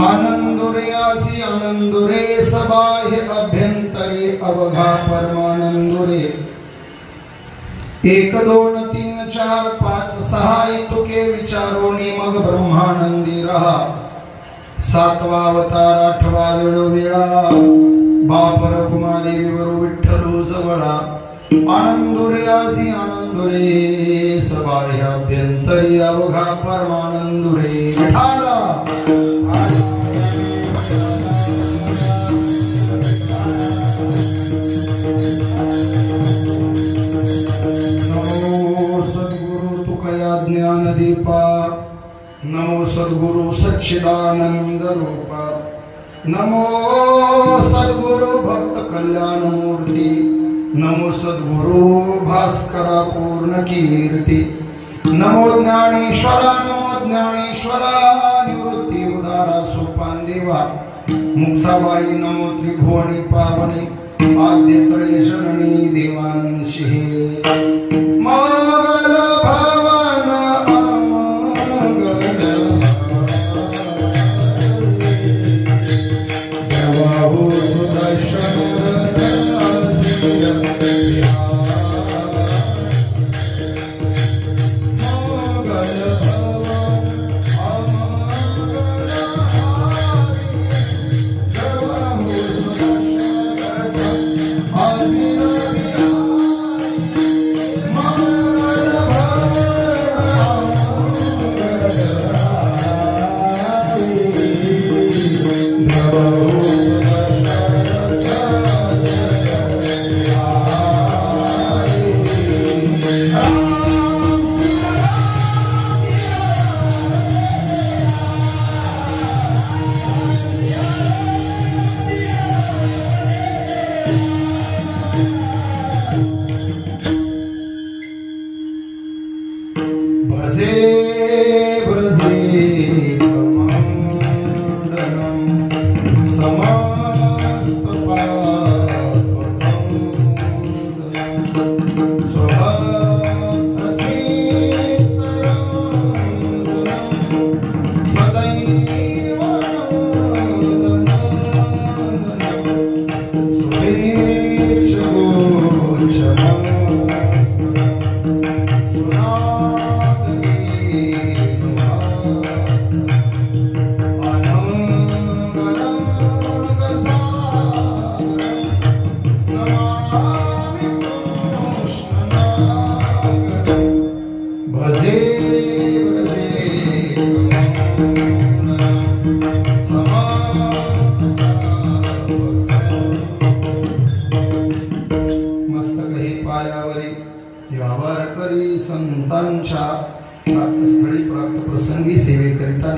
आनंदुरे आसी आनंदुरे सबाह्य अभ्यंतरे अवघा परमानंदुरे 1 2 3 4 5 6 तुके विचारोनी मग ब्रह्मानंदी रहा 7वा अवतार 8वा वेळोवेळा बापर कुमारी विवरू विठ्ठलू जवळा आनंदुरे आसी आनंदुरे सबाह्य अभ्यंतरी अवघा परमानंदुरे विठाला ज्ञानदीपा नमो सद्गुरु सच्चिदानंद रूपा नमो सद्गुरु भक्त कल्याण मूर्ती नमो सद्गुरु भास्करा पूर्ण कीर्ती नमो ज्ञानेश्वरा निवृत्ती उदारा सोपान देवा मुक्ताबाई नमो त्रिभुवनी पावनी आद्य त्रय जननी देवांशी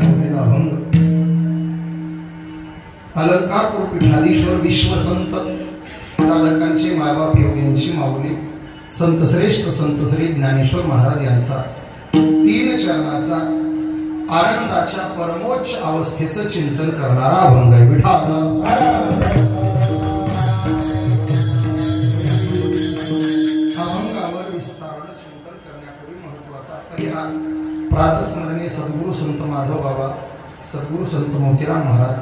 मंगल भवन अलंकारपूर पीठाधीश्वर विश्वसंत साधकांचे मायबाप योग्यांची माऊली संत श्री ज्ञानेश्वर महाराज यांचा 3 चरणाचा आनंदाच्या परमोच्च अवस्थेचं चिंतन करणारा अभंग आहे विठाला अभंगावर विस्ताराने चिंतन करण्यापूर्वी महत्त्वाचा परिहार प्रातस्मरणीय सद्गुरु संत माधव बाबा सद्गुरु संत मोतीराम महाराज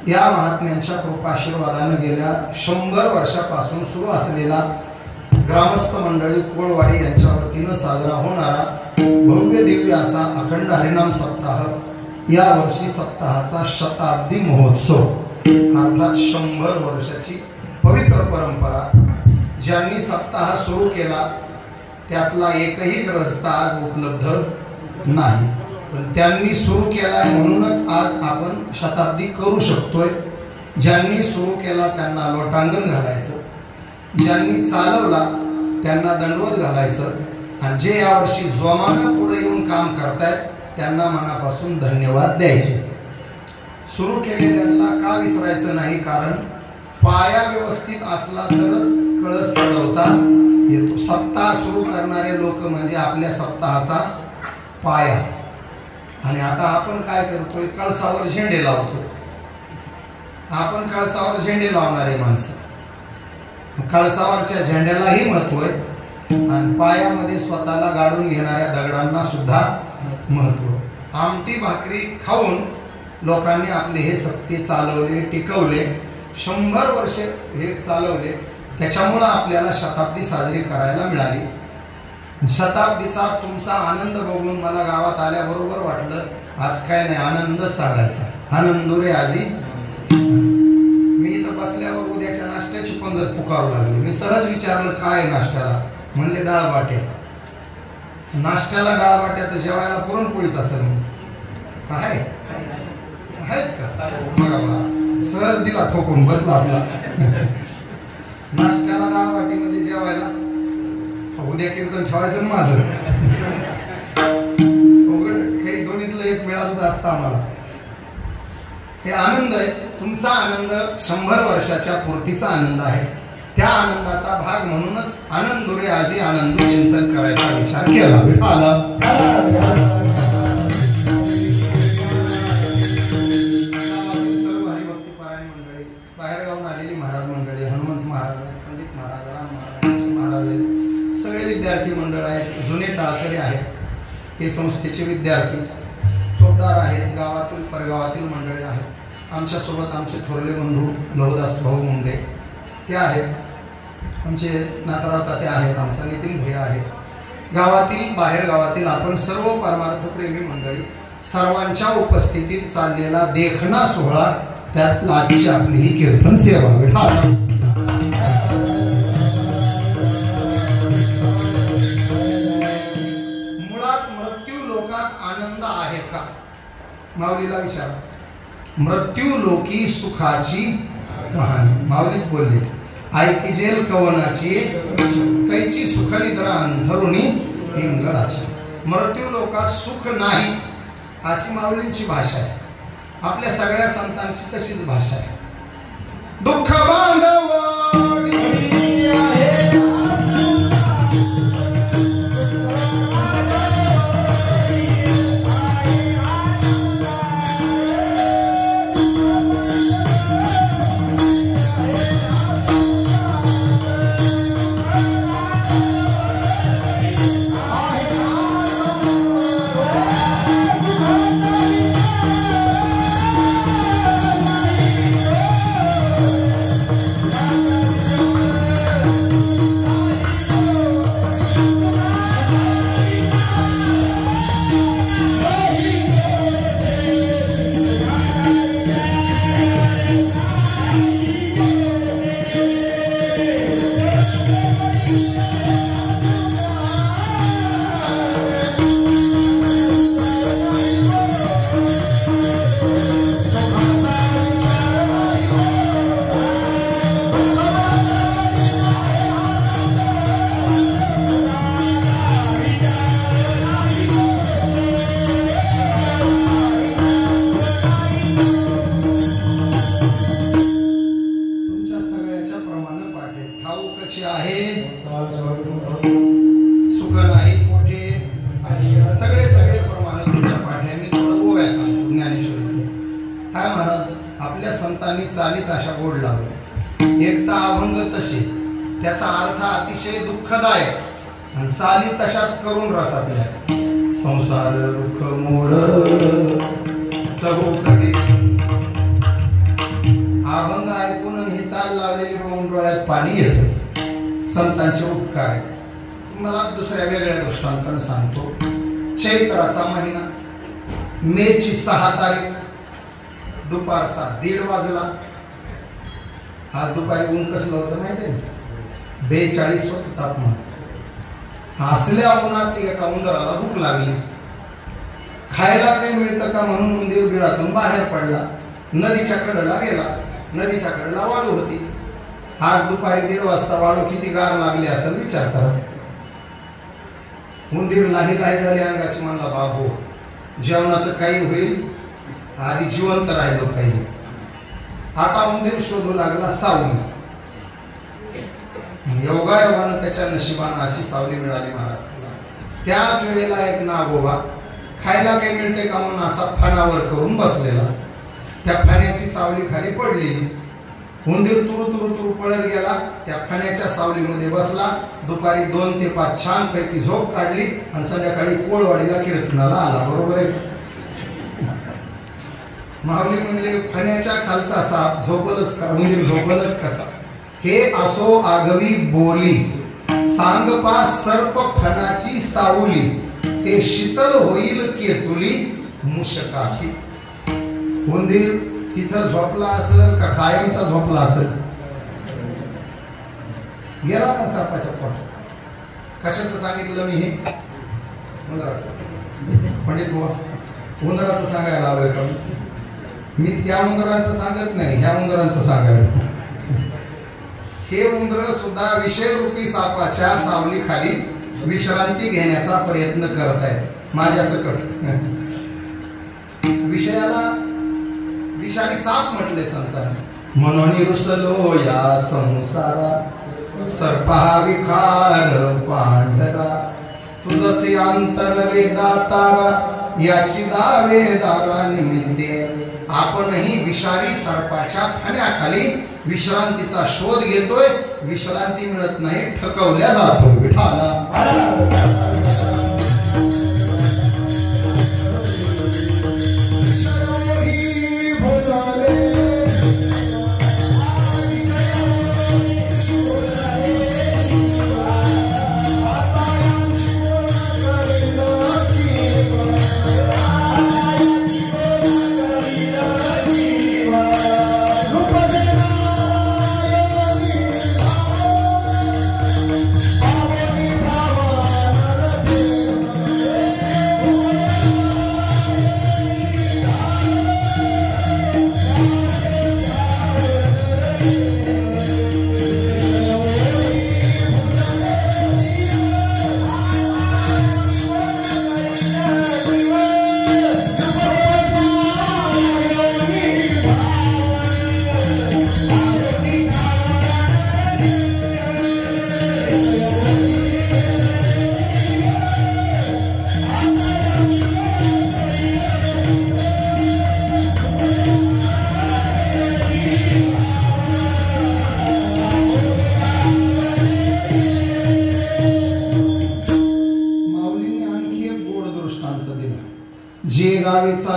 या महात्म्यांच्या कृपाशीर्वादाने गेल्या 100 वर्षापासून सुरू असलेला ग्रामस्थ मंडळी कोळवाडी यांच्या वतीने साजरा होणारा भव्य दिव्य असा अखंड हरिनाम सप्ताह या वर्षी सप्ताहाचा शताब्दी महोत्सव अर्थात 100 वर्षाची पवित्र परंपरा ज्यांनी सप्ताह सुरू केला त्यातला एकही ग्रस्त आज उपलब्ध नाही पण त्यांनी सुरू केला म्हणूनच आज आपण शताब्दी करू शकतोय ज्यांनी सुरू केला त्यांना लोटांगण घालायचं ज्यांनी चालवला त्यांना दंडवत घालायचं आणि जे यावर्षी जोमाने पुढे येऊन काम करतायत त्यांना मनापासून धन्यवाद द्यायचे सुरू केलेल्यांना का विसरायचं नाही कारण पाया व्यवस्थित असला तरच कळस चढवता येतो सप्ताह सुरू करणारे लोक म्हणजे आपल्या सप्ताहाचा पाया आणि आता आपण काय करतोय कळसावर झेंडे लावतोय आपण कळसावर झेंडे लावणारे माणसं कळसावरच्या झेंड्यालाही महत्व आहे आणि पायामध्ये स्वतःला गाडून घेणाऱ्या दगडांना सुद्धा महत्व आमटी भाकरी खाऊन लोकांनी आपले हे सत्ते चालवले, टिकवले, 100 वर्ष हे चालवले. त्याच्यामुळं आपल्याला शताब्दी साजरी करायला मिळाली. शताब्दीचा तुमचा आनंद बघून मला गावात आल्याबरोबर वाटलं आज काय नाही, आनंद सांगायचा. आनंदुरे आजी. मी इथं बसल्यावर उद्याच्या नाश्त्याची पंगत पुकारू लागली. मी सहज विचारलं काय नाश्त्याला, म्हणले डाळ बाट्या. नाश्त्याला डाळ बाट्या तर जेवायला पुरणपोळीच असेल. काय आहेच का? बघा मला सहज दिला ठोकून बसला आपला. नाश्त्याला डाळ बाटीमध्ये जेवायला उद्या कीर्तन ठेवायचं माझं. काही दोन्हीतलं एक मिळालं असतं आम्हाला. हे आनंद आहे तुमचा. आनंद 100 वर्षाच्या पूर्तीचा आनंद आहे. त्या आनंदाचा भाग म्हणूनच आनंदुरे आजी आनंद चिंतन करायचा विचार केला. विठाला सर्व हरिभक्तीपरायण मंडळी, बाहेरगावून आलेली महाराज मंडळी, हनुमंत महाराज, पंडित महाराज, राम महाराज आहेत, सगळे विद्यार्थी मंडळ आहेत, जुने टाळकरी आहेत, हे संस्थेचे विद्यार्थी, सोबदार आहेत, गावातील परगावातील मंडळी आहेत. आमच्यासोबत आमचे थोरले बंधू लवदास भाऊ मुंडे ते आहेत, आमचे नाथराव ताते आहेत, आमचा नितीन भैया आहे. गावातील बाहेर गावातील आपण सर्व परमार्थप्रेमी मंडळी सर्वांच्या उपस्थितीत चाललेला देखणा सोहळा, त्यात आजची आपली ही कीर्तन सेवा. मुळात मृत्यू लोकात आनंद आहे का? माऊलीला विचारा. मृत्यू लोकी सुखाची कहाणी. माऊलीच बोलले ऐकी जेल कवनाची कैची सुखनिद्रा अंथरुणी इंगळाची. मृत्यू लोकात सुख नाही अशी माऊलींची भाषा आहे. आपल्या सगळ्या संतांची तशीच भाषा आहे. दुःख बांधव त्याचा अर्थ अतिशय दुःखदायक आणि चाली तशाच करून रसातल्या. संसार दुःख मोड सगळीकडे अभंग ऐकून हे चाल लावलेली बघून डोळ्यात पाणी येतं. संतांचे उपकार आहेत. तुम्हाला दुसऱ्या वेगळ्या दृष्टांताने सांगतो. चैत्राचा महिना, मेची 6 तारीख, दुपारचा 1:30 वाजला. आज दुपारी ऊन कसलं होतं माहिती आहे? 42 होतं तापमान. असल्या उन्हात एका उंदराला भूक लागली. खायला काही मिळतं का म्हणून उंदीर बिळातून बाहेर पडला. नदीच्या कडेला गेला. नदीच्या कडेला वाळू होती. आज दुपारी 1:30 वाजता वाळू किती गार लागली असेल विचार करा. उंदीर लाही झाली अंगाची. म्हणला बाबू जेवणाचं काही होईल, आधी जिवंत राहिलो पाहिजे. आता उंदीर शोधू लागला सावली. योगायोगानं त्याच्या नशिबानं अशी सावली मिळाली महाराष्ट्राला. त्याच वेळेला एक नागोबा खायला काही मिळते का म्हणून असा फणावर करून बसलेला. त्या फण्याची सावली खाली पडलेली. उंदीर तुरु तुरु तुरु पळत गेला. त्या फण्याच्या सावलीमध्ये बसला. दुपारी 2 ते 5 छानपैकी झोप काढली आणि संध्याकाळी कोळवाडीला कीर्तनाला आला. बरोबर आहे. माऊली म्हणले फण्याच्या खालचा साप झोपलच का, उंदीर झोपलच कसा. हे असो आगवी बोली, सांगपा सर्प फणाची सावली, ते शीतल होईल केतुली मुशकासी. उंदीर तिथं झोपला असेल का कायमचा झोपला असेल? गेला ना सापाच्या पोटात. कशाचं सांगितलं मी? हे उंदराचं. पंडित बुवा उंदराचं सांगायला आलोय का मी? त्या उंदराचं सांगत नाही, ह्या उंदरांचं सांगायला. हे उंदर सुद्धा विषयरूपी सापाच्या सावलीखाली विश्रांती घेण्याचा प्रयत्न करत आहेत माझ्या सकट. विषयाला विषारी साप म्हटले संतांनी. म्हणून रुसलो या संसारा, सर्पा विखार पांढरा, तुझसे अंतर रे दातारा, याची दावेदारा निमित्ते. आपणही विषारी सर्पाच्या फण्याखाली विश्रांतीचा शोध घेतोय. विश्रांती मिळत नाही, ठकवल्या जातोय. विठाला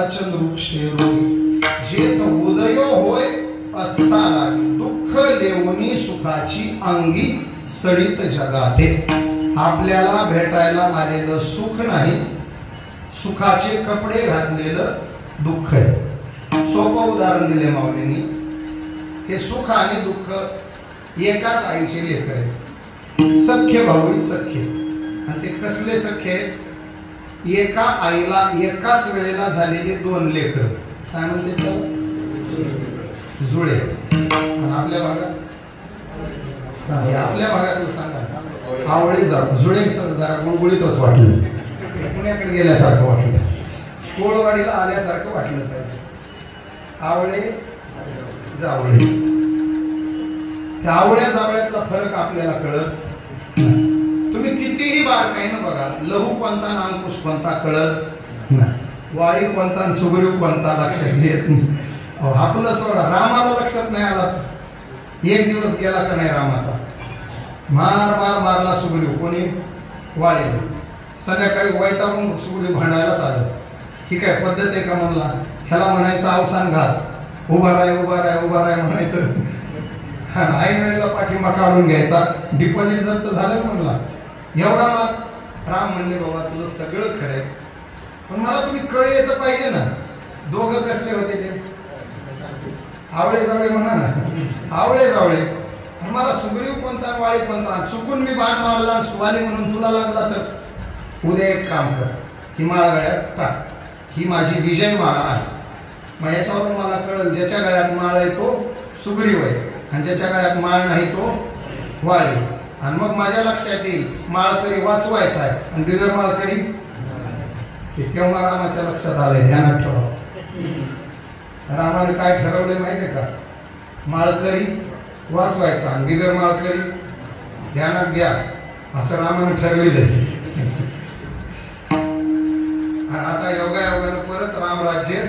चंद्रुक्षे रोगी, जेथ उदय होय असता लागी, दुःख लेवणी सुखाची अंगी सडित जगाते. आपल्याला भेटायला आलेलं सुख नाही, सुखाचे कपडे घातलेलं दुःख आहे. सोपं उदाहरण दिले माऊलींनी. हे सुख आणि दुःख एकाच आईचे लेकर आहेत. सख्य भाऊ आहेत, सख्य. आणि ते कसले सख्य आहेत? एका आईला एकाच वेळेला झालेले दोन लेकर. काय म्हणते त्याला? जुळे. आणि आपल्या भागात, आपल्या भागात सांगा आवळे जात जुळे. जरा गुळगुळीतच वाटलं, पुण्याकडे गेल्यासारखं वाटलं, कोळवाडीला आल्यासारखं वाटलं पाहिजे. आवळे जावळे. त्या आवळ्या जावळ्यातला फरक आपल्याला कळत. तुम्ही कितीही बारकाईनं बघा, लहू कोणता ना अंकुश कोणता कळत नाही, वाळी कोणता सुग्रीव कोणता लक्षात येत नाही. आपलं सोडा, रामाला लक्षात नाही आला. एक दिवस गेला का नाही रामाचा, मार मार मारला सुग्रीव. कोणी? वाळीला. संध्याकाळी वैतागून सुग्रीव भांडायलाच आलं. ही काय पद्धत आहे का म्हणला? ह्याला म्हणायचं अवसान घात, उभा राय उभा राय उभा राय म्हणायचं. ऐन वेळेला पाठिंबा काढून घ्यायचा. डिपॉझिट जप्त झालं म्हणला. एवढा मार. राम म्हणले बाबा तुला सगळं खरंय, पण मला तुम्ही कळले तर पाहिजे ना. दोघं कसले होते ते? आवळे जावळे म्हणा ना, आवळे जावळे. आणि मला सुग्रीव कोणता वाळी कोणता? चुकून मी बाण मारला वाली म्हणून तुला लागला तर उद्या एक काम कर, ही माळा गळ्यात टाक. ही माझी विजय माळा आहे. मग याच्यावरून मला कळलं ज्याच्या गळ्यात माळ आहे तो सुग्रीव आहे, आणि ज्याच्या गळ्यात माळ नाही तो वाळी. आणि मग माझ्या लक्षात येईल माळकरी वाचवायचा आहे आणि बिगर माळकरी. तेव्हा रामाच्या लक्षात आलंय, ध्यानात ठेवा. रामाने काय ठरवलंय माहितीये का? माळकरी वाचवायचा आणि बिगर माळकरी ध्यानात घ्या, असं रामाने ठरविलंय. आणि आता योगायोगाने परत रामराज्य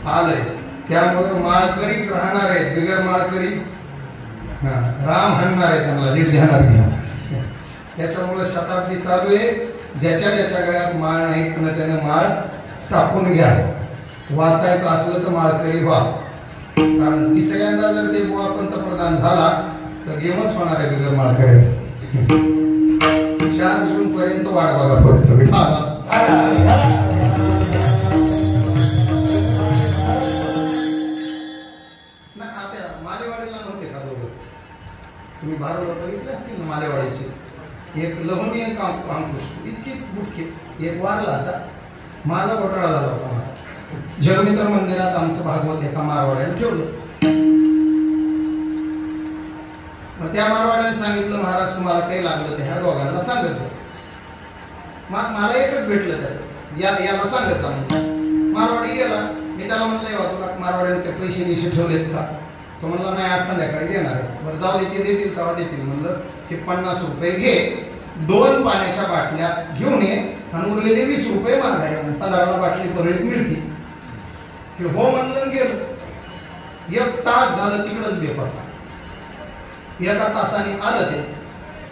आलंय, त्यामुळे माळकरीच राहणार आहेत, बिगर माळकरी राम हाणणार आहे त्यांना. नीट ध्यानात घ्या. त्याच्यामुळे शताब्दी चालू आहे. ज्याच्या ज्याच्या गळ्यात माळ नाही त्याने माळ टाकून घ्या. वाचायचं असलं तर माळकरी व्हा, कारण तिसऱ्यांदा जर ते बुवा पंतप्रधान झाला तर गेमच होणार आहे बिगर माळकऱ्याचं. 4 जून पर्यंत वाट बघा पडतं. मालेवाडीला नव्हते का दोघं? तुम्ही 12 बघितले असतील ना मालेवाडीचे. एक लहुनी एक अंकुश, इतकीच बुटके. एक वारला आता, माझा घोटाळा झाला होता महाराज. जगमित्र मंदिरात आमचं भागवत एका मारवाड्याने ठेवलं. मग त्या मारवाड्याने सांगितलं महाराज तुम्हाला काही लागलं तर ह्या दोघांना सांगायचं. मग मला एकच भेटलं त्याचं, याला सांगायचं म्हणून. मारवाडी गेला. मी त्याला म्हणलं तुला मारवाड्याने काही पैसे निशे ठेवलेत का? तो म्हणला नाही, आज संध्याकाळी देणार आहे. बरं जाऊ दे, ते देतील तेव्हा देतील. म्हणलं हे 50 रुपये घे, 2 पाण्याच्या बाटल्या घेऊन ये आणि उरलेले 20 रुपये माघारी आण. 15ला बाटली परळीत मिळते. ते हो म्हणलं गेलं. 1 तास झालं तिकडंच बेपत्ता. 1 तासाने आलं ते.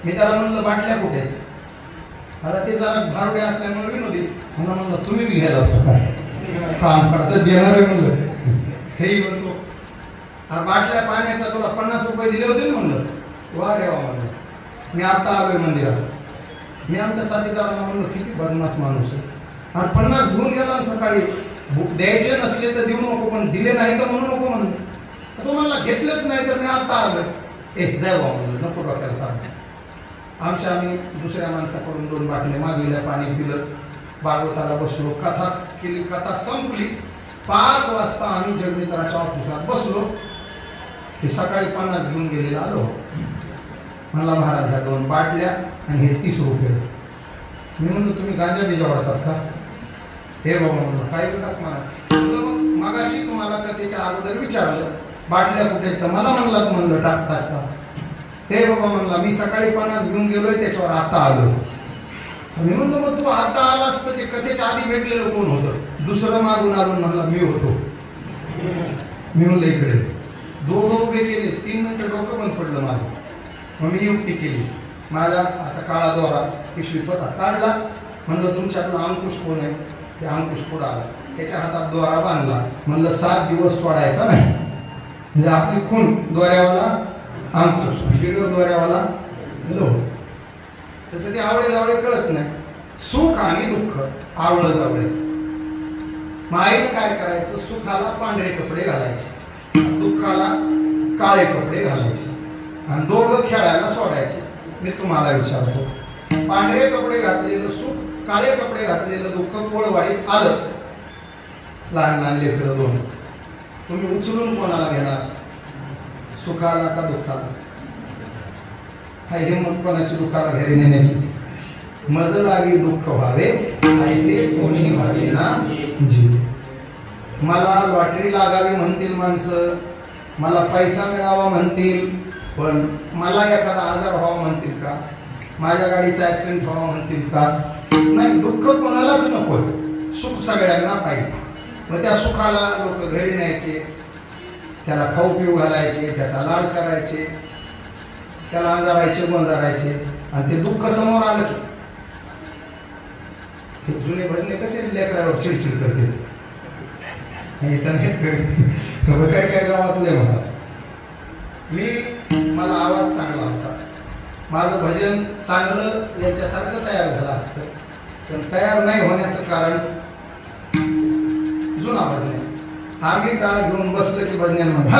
मी त्याला म्हणलं बाटल्या कुठे आहेत? आता ते जरा भारुडे असल्यामुळे विनोदी म्हणलं तुम्ही बी घ्यायला होता काय? काम करता देणार आहे म्हणलं. हेही म्हणतो बाटल्या पाण्याच्या तुला 50 रुपये दिले होते ना. म्हणलं वा रे वा. म्हणलं मी आता आलोय मंदिरात. मी आमच्या साथीदारांना म्हणलं किती बदमाश माणूस आहे. आणि 50 घेऊन गेला सकाळी. द्यायचे नसले तर देऊ नको, पण दिले नाही तर म्हणू नको म्हणून. तो म्हणला घेतलंच नाही तर मी आता आलोय. जाय बा म्हणलं, नको डोक्याला ताप. आम्ही दुसऱ्या माणसाकडून 2 बाटल्या मागविल्या, पाणी पिलं, भागवताला बसलो, कथा केली. कथा संपली. 5 वाजता आम्ही जगमित्राच्या ऑफिसात बसलो. ते सकाळी 50 घेऊन गेलेला आलो. म्हणला महाराज ह्या 2 बाटल्या आणि हे 30 रुपये. मी म्हणलं तुम्ही गांजा बिजा वाढतात का? हे बाबा म्हणलं काय विकास मला. मगाशी तुम्हाला कथेच्या अगोदर विचारलं बाटल्या कुठे, तर मला म्हणलात म्हणलं टाकतात का? हे बाबा म्हणला मी सकाळी 50 घेऊन गेलोय, त्याच्यावर आता आलो. मी म्हणलो मग तू आता आलास तर ते कथेच्या आधी भेटलेलं कोण होतं? दुसरं मागून आलो. म्हणला मी होतो. मी म्हणलं इकडे. दोघं उभे केले. 3 मिनिटं डोकं बंद पडलं माझं. मग मी युक्ती केली. माझा असा काळा दोरा पिशवीत होता, काढला. म्हणलं तुमच्यातला अंकुश कोण आहे? ते अंकुश पुढं आला. त्याच्या हातात दोरा बांधला. म्हणलं 7 दिवस सोडायचा नाही. म्हणजे आपली खून दोऱ्यावाला अंकुश, बिगर दोऱ्यावाला लो. तसं ते आवळे जावळे कळत नाही. सुख आणि दुःख आवळं जावळे. मग आईने काय करायचं? सुखाला पांढरे कपडे घालायचे, दुःखाला काळे कपडे घालायचे आणि दोघं खेळायला सोडायचे. मी तुम्हाला विचारतो, पांढरे कपडे घातलेलं सुख, काळे कपडे घातलेलं दुःख कोळवाडीत आलं. लहान लहान लेकरं 2. तुम्ही उचलून कोणाला घेणार? सुखाला का दुःखाला? हा हिंमत कोणाची दुःखाला घरी नेण्याची? मज लागी दुःख व्हावे ऐसे कोणी व्हावे ना जीव. मला लॉटरी लागावी म्हणतील माणसं, मला पैसा मिळावा म्हणतील, पण मला एखादा आजार व्हावा म्हणतील का? माझ्या गाडीचा ॲक्सिडेंट व्हावा म्हणतील का? नाही. दुःख कोणालाच नको, सुख सगळ्यांना पाहिजे. मग त्या सुखाला लोक घरी न्यायचे, त्याला खाऊ पिऊ घालायचे, त्याचा लाड करायचे, त्याला अंजारायचे गोंजारायचे. आणि ते दुःख समोर आलं की जुने भजने कसे लेकरावर चिडचिड करते. काय काय गावातले महाराज. मला आवाज चांगला होता, माझं भजन चांगलं याच्यासारखं तयार झालं असतं, पण तयार नाही होण्याचं कारण जुना भजन. आम्ही टाळा घेऊन बसलं की भजन्यांमध्ये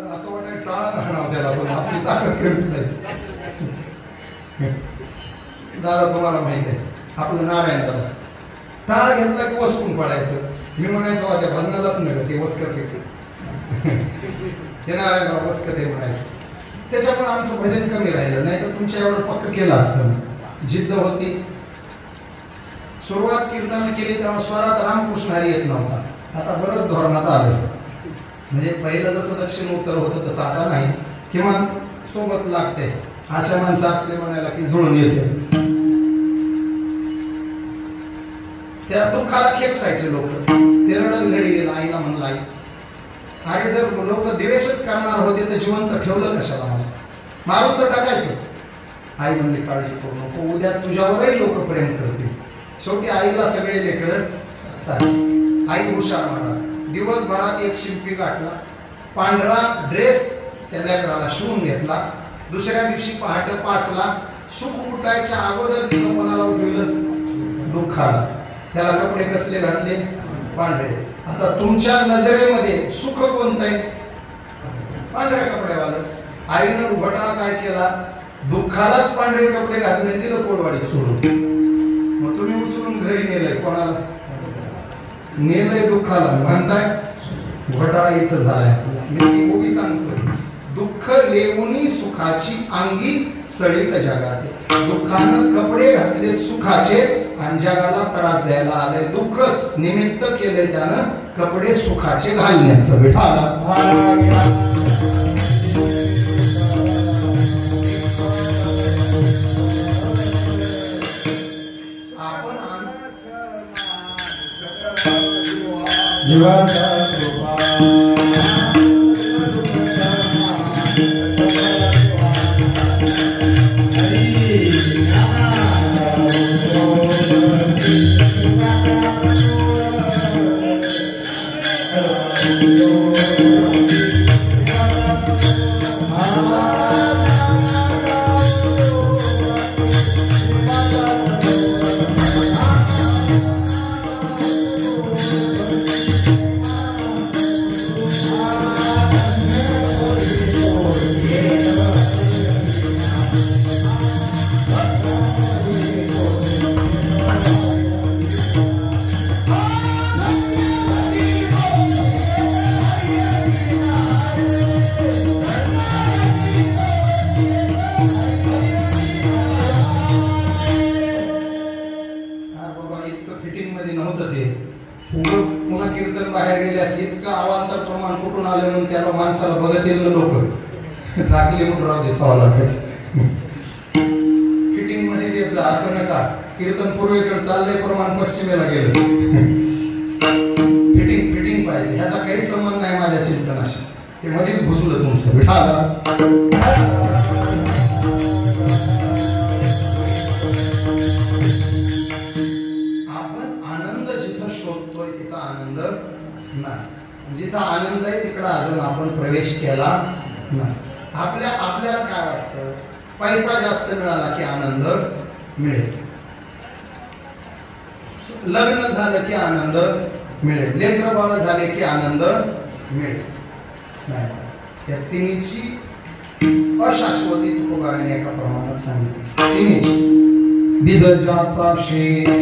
असं वाटायला टाळा म्हणावं त्याला, पण आपली ताकद कमी. दादा तुम्हाला माहित आहे आपलं नारायण दादा, टाळा घेतला की वसकून पडायचं. मी म्हणायचो त्या भजनालाच नाही ते वसकते, ते नारायणराव वसकते म्हणायचं. त्याच्यामुळे आमचं भजन कमी राहिलं, नाही तर तुमच्या एवढं पक्क केलं असतं. जिद्द होती. सुरुवात कीर्तन केली तेव्हा स्वरात रामकृष्ण हरी येत नव्हता. आता बरंच धोरणात आलं. म्हणजे पहिलं जसं दक्षिण उत्तर होतं तसं आता नाही. किमान सोबत लागते अशा माणसं असले म्हणायला की जुळून येते. त्या दुःखाला खेपसायचे लोक. ते रडत घरी गेला. आईला म्हणलं आई, अरे जर लोक द्वेषच करणार होते तर जिवंत ठेवलं कशाला? मला मारून तर टाकायचं. आई म्हणली काळजी करू नको, उद्या तुझ्यावरही लोक प्रेम करतील. शेवटी आईला सगळे लेकरं सारखी. आई हुशार महाराज दिवसभरात एक शिंपी गाठला, पांढरा ड्रेस त्या लेकराला शिवून घेतला. दुसऱ्या दिवशी पहाटे 5ला सुख उठायच्या अगोदर तिनं कोणाला उठविलं? दुःखाला. त्याला कपडे कसले घातले? पांढरे. आता तुमच्या नजरेमध्ये सुख कोणतं आहे? पांढऱ्या कपड्यावालं. आईनं उघटाळा काय केला? दुःखालाच पांढरे कपडे घातले, तिला कोलवाडी सुरू. मग तुम्ही उचलून घरी नेलंय कोणाला? नेलंय दुःखाला. म्हणताय घोटाळा इथं झालाय. मी उभी सांगतोय, दुःख लेवुनी सुखाची अंगी सळीत जगाते. दुःखानं कपडे घातले सुखाचे आणि जगाला त्रास द्यायला आले. दुःखच निमित्त केले त्यानं कपडे सुखाचे घालण्याचं. विठाला कीर्तन बाहेर गेले असे इतकं अवांतर प्रमाण कुठून आलं म्हणून त्याला माणसाला बघत येईल लोक झाकले म्हणून राहू दे 6 लाखाची फिटिंग मध्ये द्यायचं असं नका. कीर्तन पूर्वेकडे चाललंय, प्रमाण पश्चिमेला गेलं. फिटिंग फिटिंग पाहिजे, ह्याचा काही संबंध नाही माझ्या चिंतनाशी. ते मध्येच घुसलं तुमचं. विठाला जिथं आनंद आहे तिकडं अजून आपण प्रवेश केला नाही. आपल्याला काय वाटतं? पैसा जास्त मिळाला की आनंद मिळेल, लग्न झालं की आनंद मिळेल, लेकर बाळ झाले की आनंद मिळेल. नाही, या तिन्हीची अशाश्वती तुकोबाराने एका प्रमाणात सांगितली. तिन्हीची बीजजाचा शेण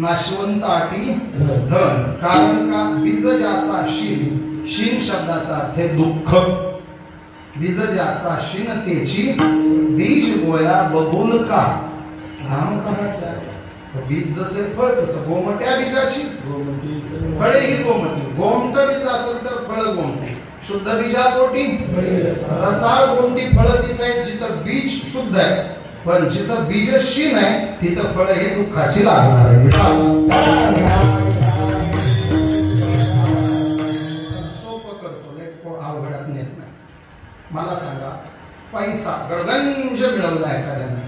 नाशवंत आटी धन. कारण का? बीज ज्याचा शीन, शीन शब्दाचा अर्थ आहे दुःख. बीज ज्याचा शीन त्याची बीज गोया बबूल का धाम का. बीज जसे फळ तसं गोमट्या बीजाची फळे ही गोमटी. गोमट बीज असेल तर फळ गोमटी. शुद्ध बीजापोटी रसाळ गोमटी फळ तिथे आहे जिथं बीज शुद्ध आहे, पण जिथं बीजशीन आहे तिथं फळ हे दुःखाची लागणार आहे. सोपं करतो, अवघडात नेत नाही. मला सांगा, पैसा गडगंज मिळवला एखाद्याने,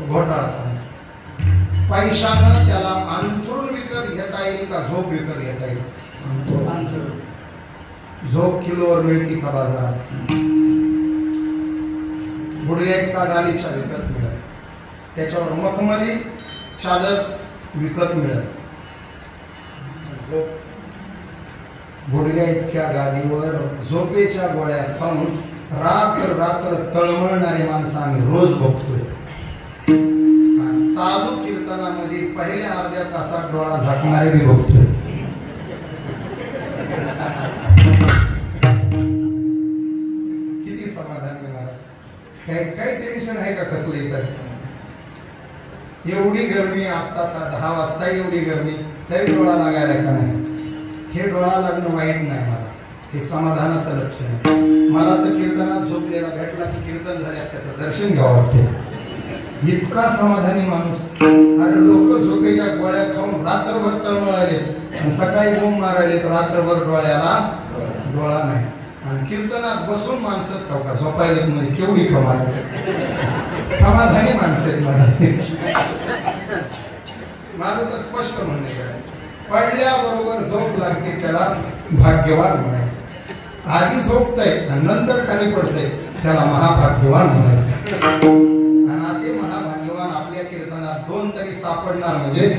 घोटाळा सांगा, पैशानं त्याला अंथरूण विकत घेता येईल का झोप विकत घेता येईल? झोप किलोवर मिळती का बाजारात? गुडघ्या इतका गालीचा विकत मिळत, त्याच्यावर मखमली चादर विकत मिळत. गुडघ्या इतक्या गादीवर झोपेच्या गोळ्या खाऊन रात्र रात्र तळमळणारी माणसं आम्ही रोज बघतोय. साधू कीर्तनामध्ये पहिल्या अर्ध्या तासात डोळा झाकणारे बी बघतोय. किती समाधान मिळणार. काही टेन्शन आहे का कसलं इथं. एवढी गरमी आता 10 वाजता एवढी गरमी तरी डोळा लागायला का नाही. हे डोळा लागणं वाईट नाही मला, हे समाधानाचं लक्षण आहे. मला तर कीर्तनात झोपलेला भेटला की कीर्तन झाल्यास त्याचं दर्शन घ्यावं वाटते. इतका समाधानी माणूस. अरे लोक झोपेच्या गोळ्या खाऊन रात्रभर तळमळाले आणि सकाळी बोंब मारायले तर रात्रभर डोळ्याला डोळा नाही. आणि कीर्तनात बसून माणसं खाऊ झोपायला म्हणजे केवढी कमाल. समाधानी माणसं आहेत माझं तर स्पष्ट म्हणणे काय. पडल्याबरोबर झोप लागते त्याला भाग्यवान म्हणायचं. आधी झोपतंय आणि नंतर खाली पडतंय त्याला महाभाग्यवान म्हणायचं. आणि असे महाभाग्यवान आपल्या कीर्तनात 2 तरी सापडणार म्हणजे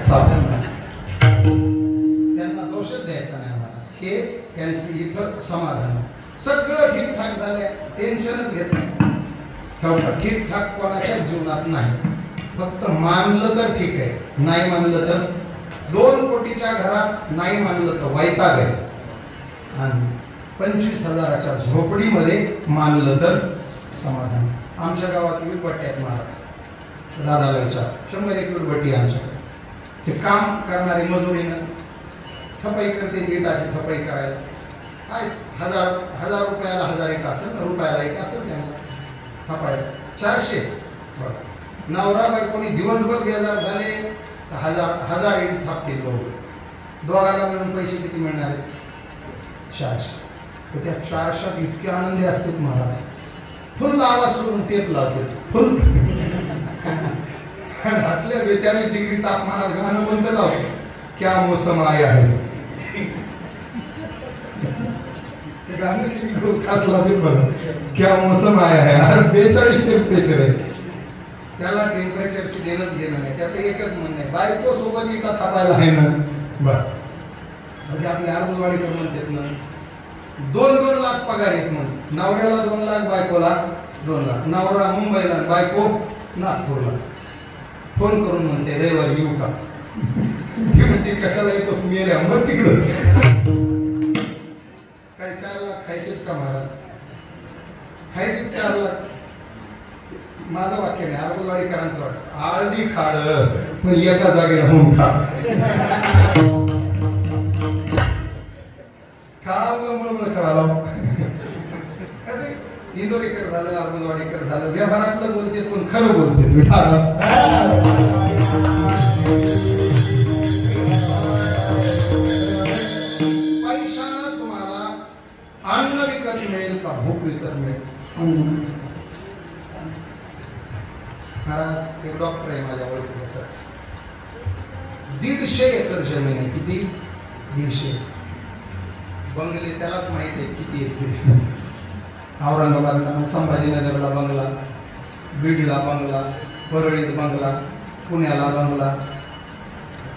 सापडणार. त्यांना दोषच द्यायचा नाही मला. हे त्यांचं इथं समाधान. सगळं ठीकठाक झालंय, टेन्शनच घेत नाही. ठीकठाक कोणाच्या जीवनात नाही. फक्त मानलं तर ठीक आहे, नाही मानलं तर 2 कोटीच्या घरात नाही मानलं तर वैताग आहे. आणि 25,000च्या झोपडीमध्ये मानलं तर समाधान. आमच्या गावात वीटभट्टी आहेत महाराज. दादाला विचार 100-1 वीटभट्टी आमच्याकडे. ते काम करणारे मजुरीनं थपाई करते. इटाची थपाई करायला काय 1000 रुपयाला 1000 इट असेल ना, रुपयाला इट असेल त्यांना थपायला 400. बघा नवरा बायकोनी दिवसभर बेजार झाले तर 1000 इट थापतील दोघांना मिळून पैसे किती मिळणार आहेत. 400. तर त्या 400 इतके आनंदी असतात महाराज. फुल आवाज सोडून टेप लावतो. फुल हसल्या 42 डिग्री तापमानात गाणं कोणतं लावतो. क्या मौसम आया है. गाणं किती खास लावते बघा. क्या मौसम आया है. अरे 42 टेम्परेचर आहे. त्याला टेम्परेचरची देणंच घेणं नाही. त्याचं एकच म्हणणं आहे बायको सोबत एका थापायला आहे ना बस. म्हणजे आपले आरबुलवाडीकर म्हणतात ना 2-2 लाख पगार येत म्हणून. नवऱ्याला 2 लाख, बायकोला 2 लाख. नवरा मुंबईला, बायको नागपूरला. फोन करून म्हणते रविवारी येऊ का. ती म्हणते कशाला येतोस मेल्या मग तिकडच. काय 4 लाख खायचेत का महाराज. खायचे 4 लाख. माझं वाक्य नाही, आरबुलवाडीकरांचं वाक्य. आळदी खाळ पण एका जागेला होऊन खा. म्हणून करावं. इंदोरीकर झालं, आरबुलवाडीकर झालं, व्यवहारातलं बोलते पण खरं बोलते. पैशानं तुम्हाला अन्न विकत मिळेल का भूक विकत मिळेल. महाराज एक डॉक्टर आहे माझ्या ओळखीचा सर. 150 एकर जमीन आहे. किती. 150. बंगले त्यालाच माहिती आहे किती आहेत. औरंगाबादला, संभाजीनगरला बंगला, बीडला बंगला, परळीत बंगला, पुण्याला बंगला.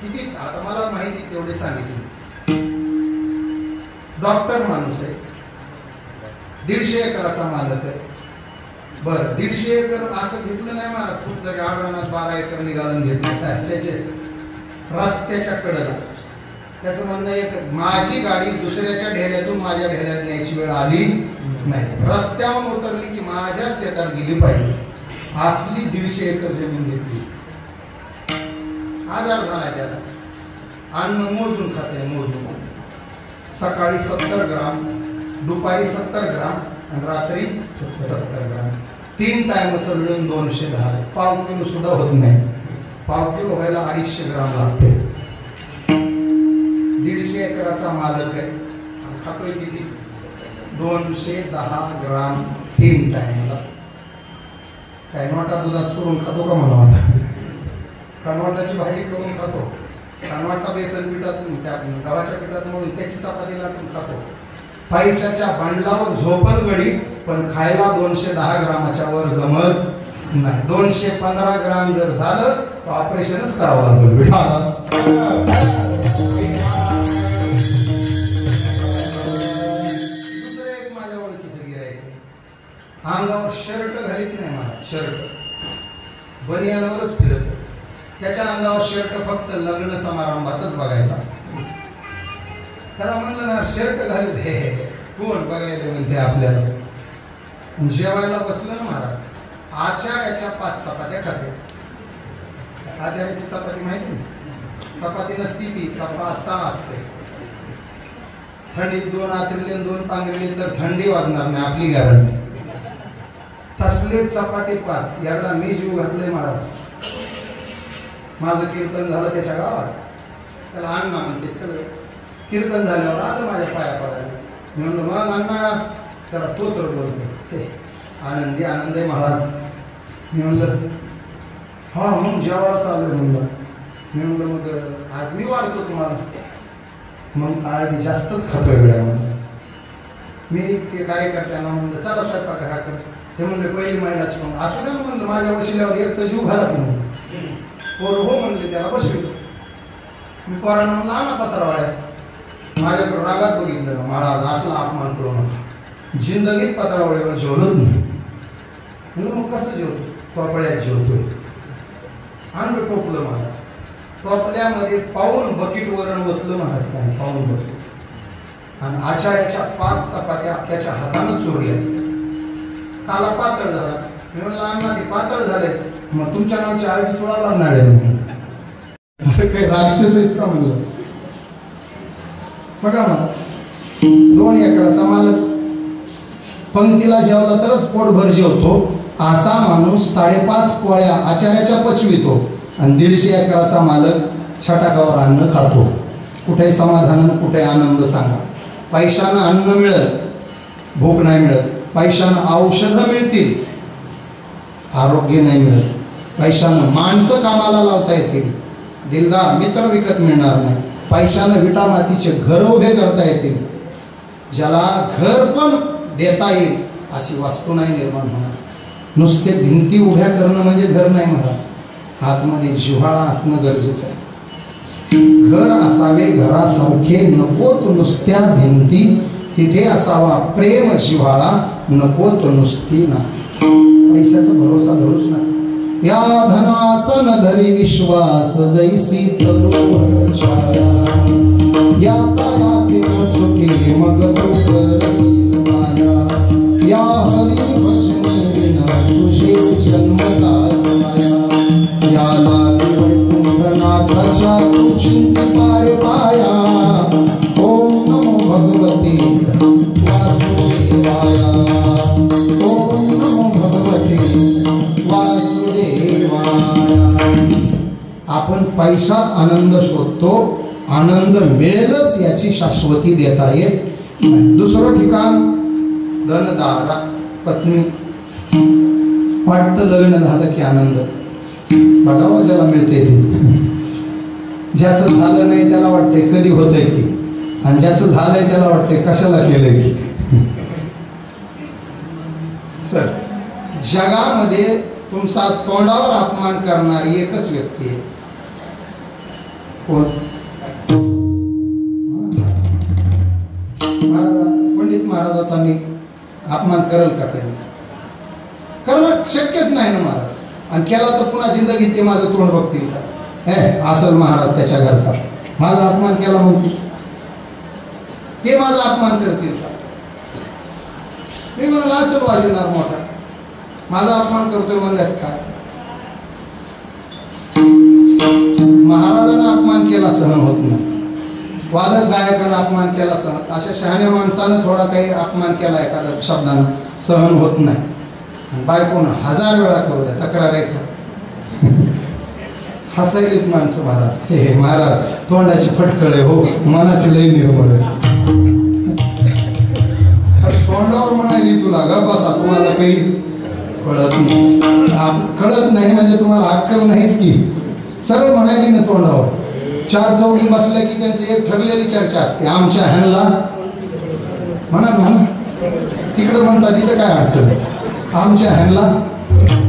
किती आता मला माहिती तेवढे सांगितले. डॉक्टर माणूस आहे. 150 एकराचा मालक आहे. बरं 150 एकर असं घेतलं नाही महाराज. कुठतरी आढळणात 12 एकर निघालून घेतलं त्याचे रस्त्याच्या कडेला. त्याचं म्हणणं एक माझी गाडी दुसऱ्याच्या ढेल्यातून माझ्या ढेल्यात न्यायची वेळ आली नाही. रस्त्यावर उतरली की माझ्या शेतात गेली पाहिजे असली 150 एकर जमीन घेतली. आजार झालाय त्याला. अन्न मोजून खाते. मोजून सकाळी 70 ग्राम, दुपारी 70 ग्राम आणि रात्री 70 ग्राम. 3 टाइमचं मिळून 210. पाव किलो सुद्धा होत नाही. पाव किलो व्हायला 250 ग्राम लागते. 150 एकराचा मालक आहे. खातोय किती. 210 ग्राम 3 टाइमला. काय नोटा दुधात सोडून खातो का मला आता. कनवाटाची भाजी करून खातो. कनवाटा बेसन पिठातून त्या गव्हाच्या पिठात म्हणून त्याची चपाती लाटून खातो. पैशाच्या भांडलावर झोपल गडी पण खायला 210 ग्रामाच्या वर जमत नाही. 215 ग्राम जर झालं तर ऑपरेशनच करावं लागेल. अंगावर शर्ट घालीत नाही महाराज, शर्ट बनियानावरच फिरत. त्याच्या अंगावर शर्ट फक्त लग्न समारंभातच बघायचा. त्याला म्हणलं ना शर्ट घालत, हे कोण बघायला म्हणते आपल्याला. जेवायला बसलं ना महाराज, आचार्याच्या 5 चपात्या खाते. आचार्याची चपाती माहिती ना, चपाती नसती ती चपाता असते. थंडीत 2 आतरले 2 पांघरले तर थंडी वाजणार नाही, आपली गॅरंटी. तसले चपाती 5. एकदा मी जीव घातले महाराज. माझं कीर्तन झालं त्याच्या गावात, त्याला अण्णा म्हणते सगळे. कीर्तन झाल्यावर आता माझ्या पाया पडायला. मी म्हणलं मग अण्णा, त्याला तो तर बोलतो ते आनंदी आनंदी महाराज. मी म्हणलं हा मग जेवायला चालू म्हणलं. मी म्हणलं मग आज मी वाढतो तुम्हाला. मग आळदी जास्तच खातोय वेळा म्हणलं. मी ते कार्यकर्त्यांना म्हणलं चला स्वयंपाक घराकडे. ते म्हणले पहिली महिलाच मग असू द्या म्हणलं, माझ्या वशिल्यावर एक तर जीव घाला म्हणून. पोर हो म्हणले, त्याला बसविलं. मी पोरांना म्हणलं आणा पत्रावळ्या. माझ्याकडे रागात बघितलं ना महाराज, असला अपमान करू नका. जिंदगीत पत्रावळीवर जेवलोच नाही. म्हणून मग कसं जेवतो, टोपळ्यात जेवतोय. आणलं टोपलं महाराज. टोपल्यामध्ये पाऊन बकीट वरण ओतलं महाराज त्याने, पाऊन बकीट. आणि आचार्याच्या 5 चपात्या त्याच्या हातानं चोरल्या. काला पातळ झाला. मी म्हणलं अण्णा ते पातळ झाले, मग तुमच्या नावची आळदी चोळा लागणार आहे. काही राक्षस आहेस का म्हणलं. बघा महाराज, 2 एकराचा मालक पंक्तीला जेवला तरच पोटभर जेवतो, असा माणूस 5.5 पोळ्या आचार्याच्या पचवितो. आणि 150 एकराचा मालक छटाकावर अन्न खातो. कुठेही समाधान, कुठे आनंद सांगा. पैशानं अन्न मिळेल, भूक नाही मिळत. पैशानं औषधं मिळतील, आरोग्य नाही मिळत. पैशानं माणसं कामाला लावता येतील, दिलदार मित्र विकत मिळणार नाही. पैशानं विटा मातीचे घर उभे करता येतील, ज्याला घर पण देता येईल अशी वास्तू नाही निर्माण होणार. नुसते भिंती उभ्या करणं म्हणजे घर नाही महाराज. आतमध्ये जिव्हाळा असणं गरजेचं आहे. घर असावे घरासारखे, नकोत नुसत्या भिंती. तिथे असावा प्रेम जिव्हाळा, नकोत नुसती ना. पैशाचा भरोसा धरूच नका. या धनाचा न धरी विश्वास, जैसी तरुवर छाया. या तायातील चुकी मग रसील माया. या हरी भजनी विना तुझेच जन्म साधवाया. या लागी वैकुंठनाथाच्या तू चिंती पारे पाया. ओम नमो भगवती वासुदेवाया. ओम नमो भगवती वासुदेवाया. आपण पैशात आनंद शोधतो, आनंद मिळेलच याची शाश्वती देता येत. दुसरं ठिकाण धनदारा, पत्नी. वाटतं लग्न झालं की आनंद बघावं ज्याला मिळते ते. ज्याचं झालं नाही त्याला वाटतंय कधी होतंय की, आणि ज्याचं झालंय त्याला वाटतंय कशाला केलंय की. सर जगामध्ये तुमचा तोंडावर अपमान करणारी एकच व्यक्ती आहे. कोण? पंडित महाराजाचा मी अपमान करेल का कधी? करणं शक्यच नाही ना महाराज. आणि केला तर पुन्हा जिंदगीत ते माझं तोंड बघतील का? असल महाराज त्याच्या घरचा, माझा अपमान केला म्हणतील, ते माझा अपमान करतील का? मी म्हणाला असेल वाजवणार मोठा, माझा अपमान करतोय म्हणल्यास काय? महाराजांना अपमान केला सहन होत नाही, वादक गायकांना अपमान केला सहन, अशा शहाण्या माणसानं थोडा काही अपमान केला एखाद्या शब्दानं सहन होत नाही. बायकोनं 1000 वेळा करू द्या, तक्रार आहे का? हसायलीत माणसं महाराज. हे महाराज तोंडाची फटकळे हो, मनाची लई निर्मळ आहे. तोंडावर म्हणाली तुला ग बसा, तुम्हाला काही कळत नाही. कळत नाही म्हणजे तुम्हाला अक्कल नाहीच की. सरळ म्हणाली ना तोंडावर. 4 चौघी बसल्या की त्यांची एक ठरलेली चर्चा असते. आमच्या ह्यांना म्हणा म्हणा, तिकडं म्हणतात तिथं काय अडचण, आमच्या ह्यांना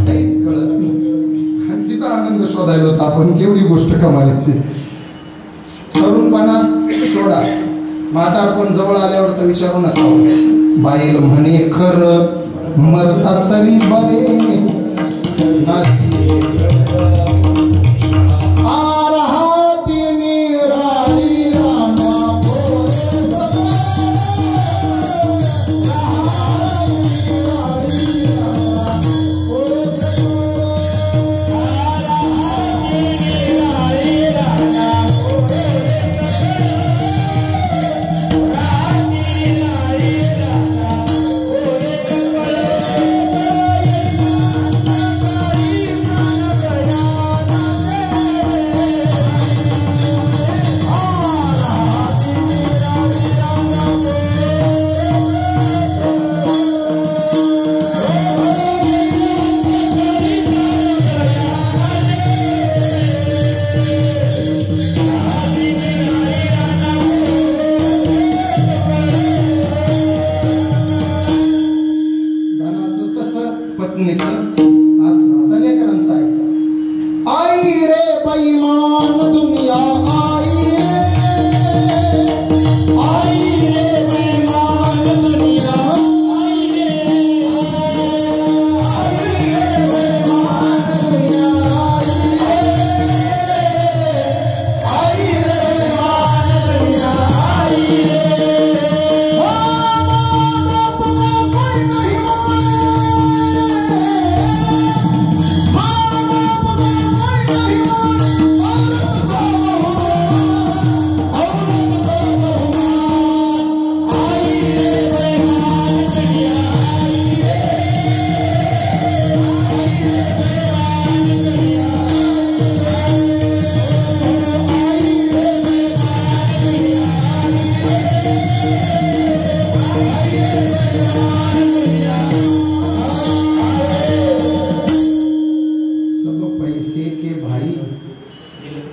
काहीच कळत नाही. तिथं आनंद शोधायला होता आपण. केवढी गोष्ट कमालीची. तरुणपणात सोडा, म्हातारपण जवळ आल्यावर तर विचारू नका. बाईल म्हणे खरं मरतात तरी बरे नासी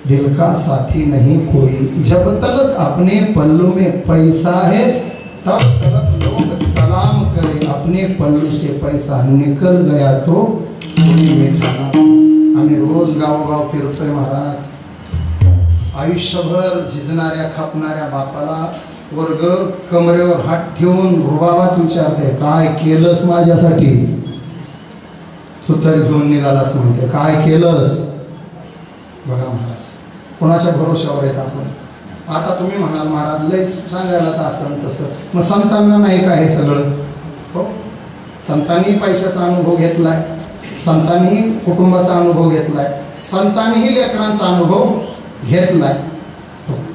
दिल का साथी नहीं कोई, जब तलक अपने पल्लू में पैसा है तब तलक लोग सलाम करे, अपने पल्लू से पैसा निकल गया तो कोई मिठाना। आम्ही रोज गावोगाव फिरतोय महाराज, आयुष्यभर झिजणाऱ्या खपणाऱ्या बापाला वर्ग कमरेवर हात ठेवून रुबाबात विचारते, काय केलंस माझ्यासाठी? तू तर घेऊन निघालास म्हणते, काय केलंस? बघा महाराज, कोणाच्या भरोश्यावर आहेत आपण? आता तुम्ही म्हणाल महाराज लयच सांगायला तर असं तसं, मग संतांना नाही का हे सगळं? हो, संतांनी पैशाचा अनुभव घेतलाय, संतांनी कुटुंबाचा अनुभव घेतलाय, संतांनीही लेकरांचा अनुभव घेतलाय.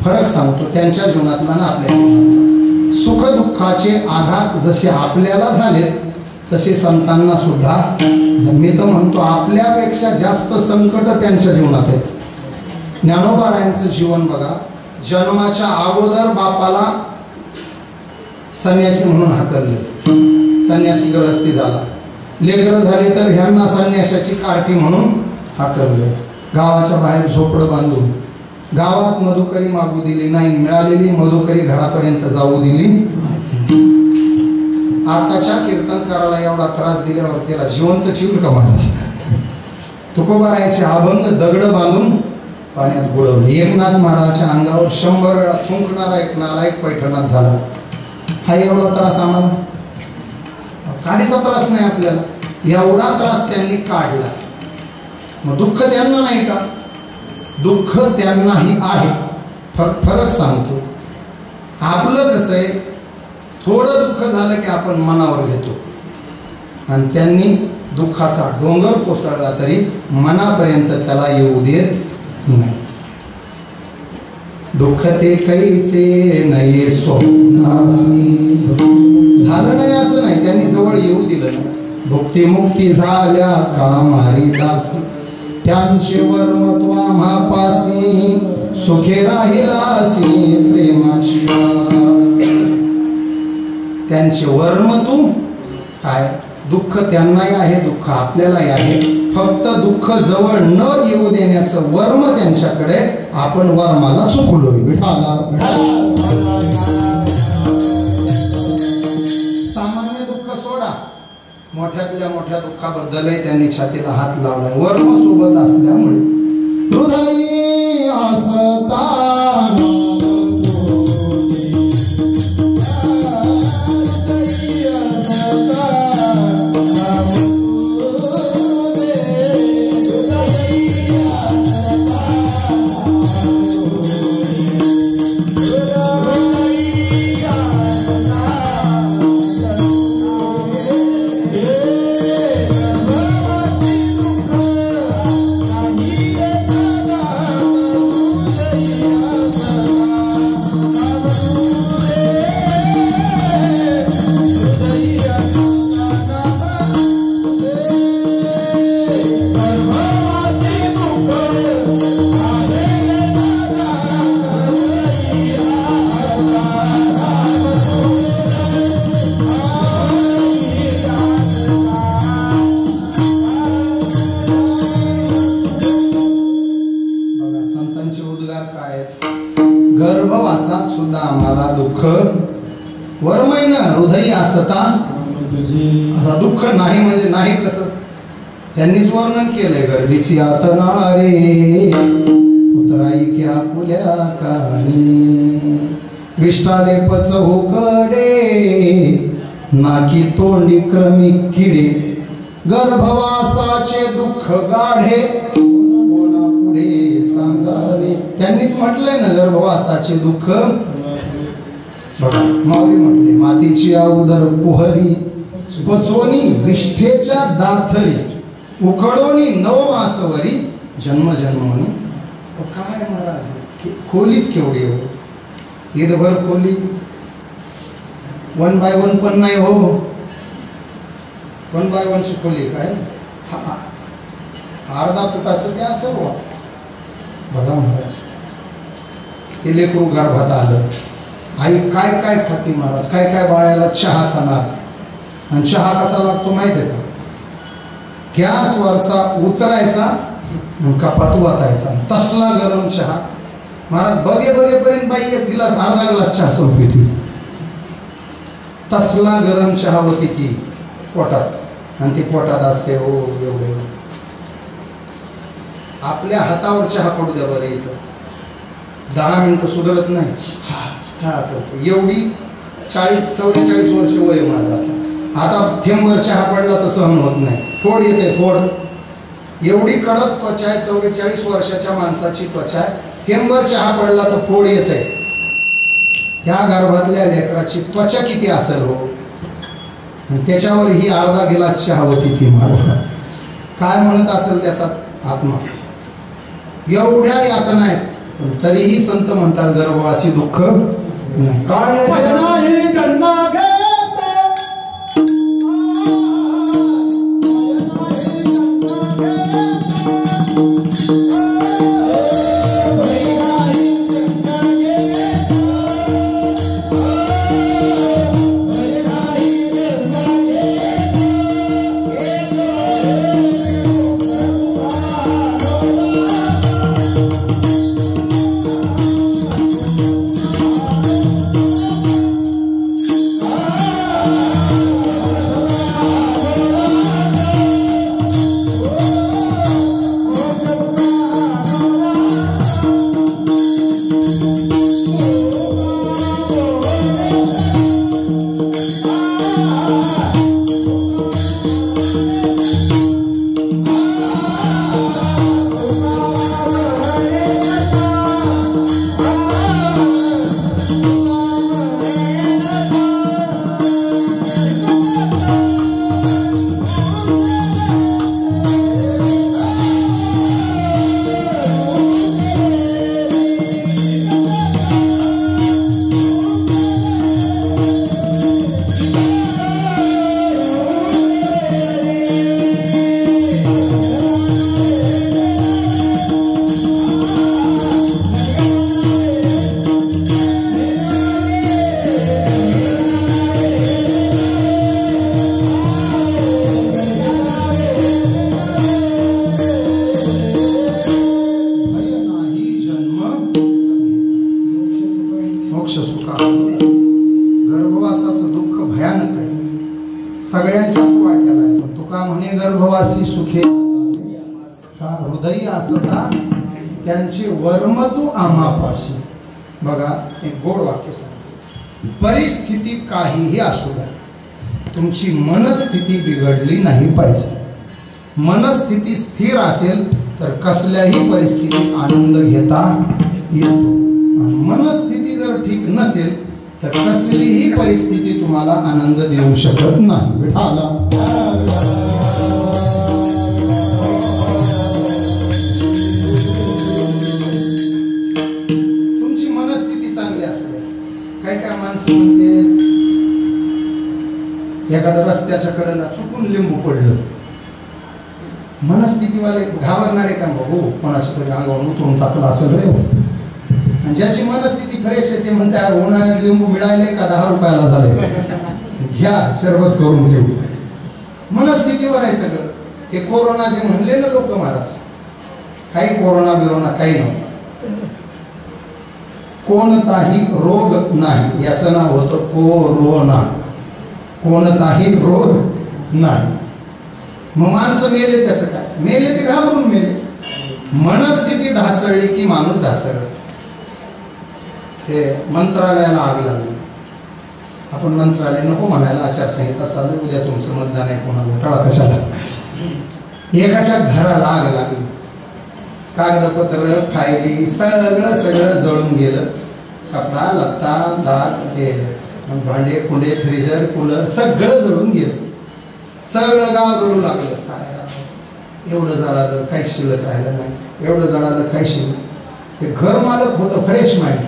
फरक सांगतो त्यांच्या जीवनातला ना आपल्या जीवनातला. सुखदुःखाचे आघात जसे आपल्याला झालेत तसे संतांना सुद्धा, मी तर म्हणतो आपल्यापेक्षा जास्त संकट त्यांच्या जीवनात आहेत. ज्ञानोबारायांचं जीवन बघा, जन्माच्या अगोदर बापाला संन्यासी म्हणून हाकलले, संन्यासी गृहस्थी झाला, लेकरं झाले तर ह्यांना संन्यासाची कार्टी म्हणून हाकलले, गावाच्या बाहेर झोपडं बांधून, गावात मधुकरी मागू दिली नाही, मिळालेली मधुकरी घरापर्यंत जाऊ दिली. आताच्या कीर्तनकाराला एवढा त्रास दिल्यावर त्याला जिवंत ठेवून का महाराज? तुकोबारायांचे अभंग दगड बांधून पाण्यात बुडवले. एकनाथ महाराजांच्या अंगावर 100 वेळा थुंकणारा एक नालायक पैठणात झाला. हा एवढा त्रास आम्हाला? काडीचा त्रास नाही आपल्याला, एवढा त्रास त्यांनी काढला. मग दुःख त्यांना नाही का? दुःख त्यांनाही आहे. फरक सांगतो, आपलं कसं आहे, थोडं दुःख झालं की आपण मनावर घेतो, आणि त्यांनी दुःखाचा डोंगर कोसळला तरी मनापर्यंत त्याला येऊ देत नाही. दुःख ते कैचे नये स्वप्नासी, झालं नाही असं नाही, त्यांनी जवळ येऊ दिलं नाही. भुक्ती मुक्ती झाल्या कामारी दासी, त्यांचे वर्म त्वा महापासी, सुखे राहिलासी प्रेमाची. त्यांचे वर्म तू काय? दुःख त्यांनाही आहे, दुःख आपल्यालाही आहे. फक्त दुःख जवळ न येऊ देण्याचं वर्म त्यांच्याकडे, आपण वर्माला चुकलोय. विठाला सामान्य दुःख सोडा, मोठ्यातल्या मोठ्या दुःखाबद्दलही त्यांनी छातीला हात लावलाय. वर्म सोबत असल्यामुळे हृदयी असताना असता, आता दुःख नाही म्हणजे नाही कसं, त्यांनीच वर्णन केलंय. गर्भीची यातना रे उतराई क्या पुल्या कानी, विष्टाले पचहू कडे नाकी तोंडी क्रमिक किडे, गर्भवासाचे दुःख गाढे कोणा पुढे सांगावे. त्यांनीच म्हटलंय ना गर्भवासाचे दुःख. माऊली म्हटले मातीची उदर कुहरी, पचोनी विष्ठेच्या दाथरी, उकडोनी 9 मासवरी जन्म जन्म म्हणून. काय महाराज खोलीच केवढी हो, ईदभर खोली 1 by 1 पण नाही हो, 1 by 1 ची खोली काय अर्धा फुटाचं काय असं हो. बघा महाराज ते लेकरू गर्भात आलं, आई काय काय खाती महाराज, काय काय बाळाला चहाचा नाद. आणि चहा कसा लागतो माहिती आहे का, गॅसवरचा उतरायचा कपात वाटायचा, तसला गरम चहा महाराज. बघेपर्यंत बाई 1 गिलास अर्धा गिलास चहा संपली, तसला गरम चहा होती ती पोटात. आणि ती पोटात असते हो एवढे. आपल्या हातावर चहा पडू द्या बरं, इथं 10 मिनिटं सुधारत नाही हा करते. एवढी 44 वर्ष वय माझं. आता थेंबर चहा पडला तर सहन होत नाही, फोड येते फोड. एवढी कडक त्वचा आहे, 44 वर्षाच्या माणसाची त्वचा आहे. थेंबर चहा पडला तर फोड येते. त्या गर्भातल्या लेकराची त्वचा किती असेल हो, आणि त्याच्यावर ही अर्धा गिलास चहा होती ती मारवा. काय म्हणत असेल त्याचा आत्मा. एवढ्या यातना आहेत, पण तरीही संत म्हणतात गर्भवासी दुःख काय नाही. जन्म गर्भवासी सुखे हृदय असता त्यांचे वर्म तू आम्हापाशी. बघा एक गोड वाक्य सांग. परिस्थिती काहीही असू द्या, तुमची मनस्थिती बिघडली नाही पाहिजे. मनस्थिती स्थिर असेल तर कसल्याही परिस्थितीत आनंद घेता येतो. मनस्थिती जर ठीक नसेल तर कसलीही परिस्थिती तुम्हाला आनंद देऊ शकत नाही. विठाला तुमची मनस्थिती चांगली असू द्या. काय काय माणसं म्हणते एखाद्या रस्त्याच्या कडेला चुकून लिंबू पडलं, मनस्थितीवाले घाबरणारे का भाऊ कोणाच्या तरी अंगावर उतरून टाकलं असं रे. आणि ज्याची मनस्थिती फ्रेश आहे ते म्हणते उन्हाळ्यात लिंबू मिळाले का 10 रुपयाला झाले, घ्या शरबत करून घेऊ. मनस्थितीवर आहे सगळं. हे कोरोना जे म्हणले ना लोक महाराज, काही कोरोना बिरोना काही नव्हतं. कोणताही रोग नाही, याचं नाव होतं कोरोना. कोणताही रोग नाही. मग माणसं मेले त्याचं काय? मेले ते घाबरून मेले. मनस्थिती ढासळली की माणूस ढासळला. ते मंत्रालयाला आग लागली. आपण मंत्रालय नको म्हणायला, आचारसंहिता चालू, उद्या तुमचं मतदान आहे, कोणाला घोटाळा कशाला. एकाच्या घराला आग लागली, कागदपत्र फायली सगळं जळून गेलं. कपडा लत्ता दाग ते भांडे खुंडे फ्रीजर कूलर सगळं जळून गेलं. सगळं गाव रडू लागलं. काय एवढं जळालं, काही शिल्लक राहिलं नाही, एवढं जळालं, काही शिल्लक. ते घर मालक होतं फ्रेश माइंड,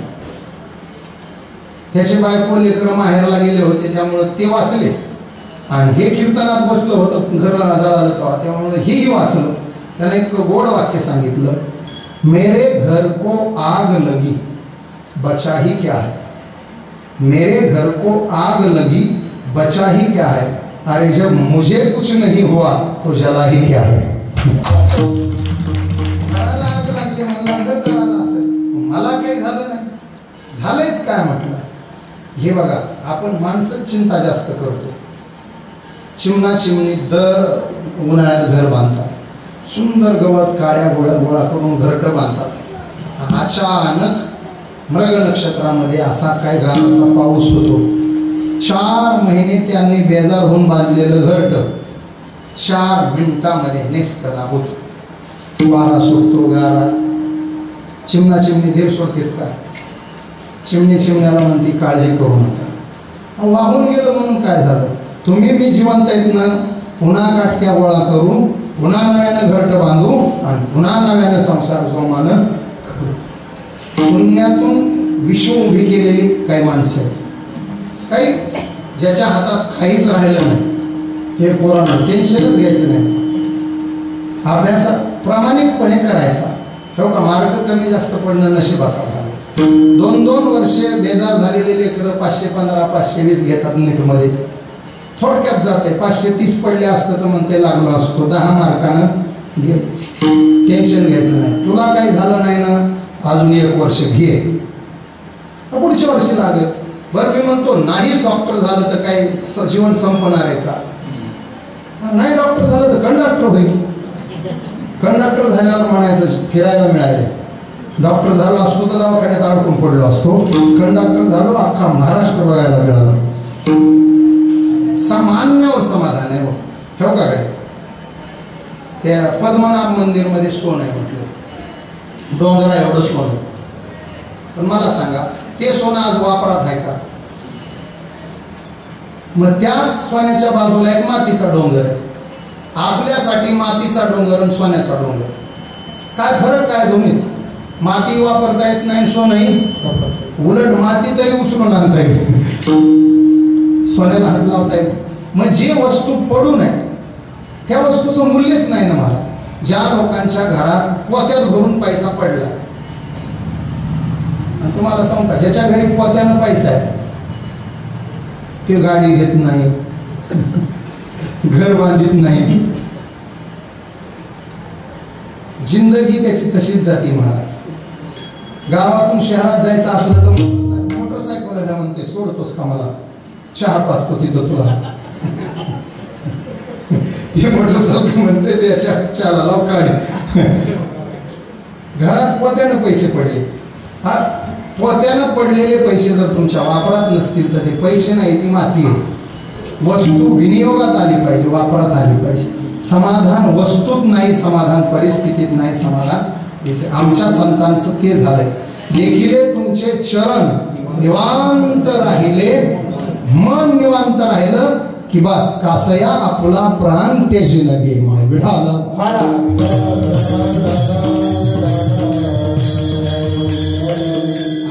त्याचे बायको लेकरं माहेरला गेले होते, त्यामुळं ते वाचले. आणि हे कीर्तनात बसलं होतं, घराला जळालं तेव्हा, त्यामुळे हेही वाचलं. त्याने एक गोड वाक्य सांगितलं, मेरे घर को आग लगी बचा ही क्या है. मेरे घर को आग लगी बचा ही क्या है. अरे जब मुझे कुछ नहीं हुआ तो जला ही क्या है. घराला आग लागली म्हणलं, घर जळालं असेल, मला काही झालं नाही. झालंच काय म्हटलं. हे बघा, आपण माणसं चिंता जास्त करतो. चिमणा चिमणी दर उन्हाळ्यात घर बांधतात, सुंदर गवत काड्या गोळा करून घरटं बांधतात. अचानक मृग नक्षत्रामध्ये असा काय गाराचा पाऊस होतो. 4 महिने त्यांनी बेजार होऊन बांधलेलं घरटं 4 मिनिटामध्ये नेस्तला होतं. वारा सुटतो, गारा. चिमणा चिमणी देव सोडतील का? चिमणी चिमण्याला म्हणते, काळजी करू नका, वाहून गेलं म्हणून काय झालं. तुम्ही मी जिवंत आहेत ना, पुन्हा काटक्या गोळा करू, पुन्हा नव्यानं घरटं बांधू आणि पुन्हा नव्यानं संसार जोमानं करू. शून्यातून विश्व उभी केलेली काही माणसं आहेत, काही ज्याच्या हातात काहीच राहिलं नाही. हे पोरांना टेन्शनच घ्यायचं नाही, अभ्यास प्रामाणिकपणे करायचा. हो का, मार्क कमी जास्त पडणं नशिबाचा भाग. 2-2 वर्षे बेजार झालेले लेकरं 515 520 घेतात नीटमध्ये. थोडक्यात जाते. 530 पडले असतं तर म्हणते लागलो असतो. 10 मार्कानं घे, टेन्शन घ्यायचं नाही. तुला काही झालं नाही ना, अजून 1 वर्ष घे, पुढच्या वर्षी लागेल. बरं, मी म्हणतो नाही डॉक्टर झालं तर काही जीवन संपणार आहे का? नाही डॉक्टर झालं तर कंडक्टर होईल. कंडक्टर झाल्यावर म्हणायचं फिरायला मिळाले. डॉक्टर झालो असतो तर दवाखान्यात अडकून पडलो असतो. कंडक्टर झालो, अख्खा महाराष्ट्र बघायला मिळाला. सामान्यावर समाधान आहे. हो का कडे त्या पद्मनाभ मंदिरमध्ये सोनं आहे म्हटलं, डोंगरा एवढं सोनं. पण मला सांगा, ते सोनं आज वापरात आहे का? मग त्याच सोन्याच्या बाजूला एक मातीचा डोंगर आहे. आपल्यासाठी मातीचा डोंगर आणि सोन्याचा डोंगर, काय फरक काय दोन्ही? माती वापरता येत नाही, सोनंही. उलट माती तरी उचलून आणता येईल, सोन्याला हात लावता येईल. मग जे वस्तू पडू नये त्या वस्तूचं मूल्यच नाही ना महाराज. ज्या लोकांच्या घरात पोत्यात भरून पैसा पडला, आणि तुम्हाला सांगू का, ज्याच्या घरी पोत्यानं पैसा आहे ते गाडी घेत नाही, घर बांधित नाही, जिंदगी त्याची तशीच जाती महाराज. गावातून शहरात जायचं असलं तर मोटरसायकल म्हणते, सोडतोस का मला, चहा पाचतो तिथं तुला. ते मोटरसायकल म्हणते, त्याच्या चहाला लाव काढी. घरात पोत्यानं पैसे पडले, हा पोत्यानं पडलेले पैसे जर तुमच्या वापरात नसतील तर ते पैसे नाही, ती माती आहे. वस्तू विनियोगात आली पाहिजे, वापरात आली पाहिजे. समाधान वस्तूत नाही, समाधान परिस्थितीत नाही, समाधान इथे. आमच्या संतांचं ते झालंय. देखिले तुमचे चरण निवांत राहिले, मन निवांत राहिलं की बस कासया आपला प्राण तेजी लगे माय विठाला.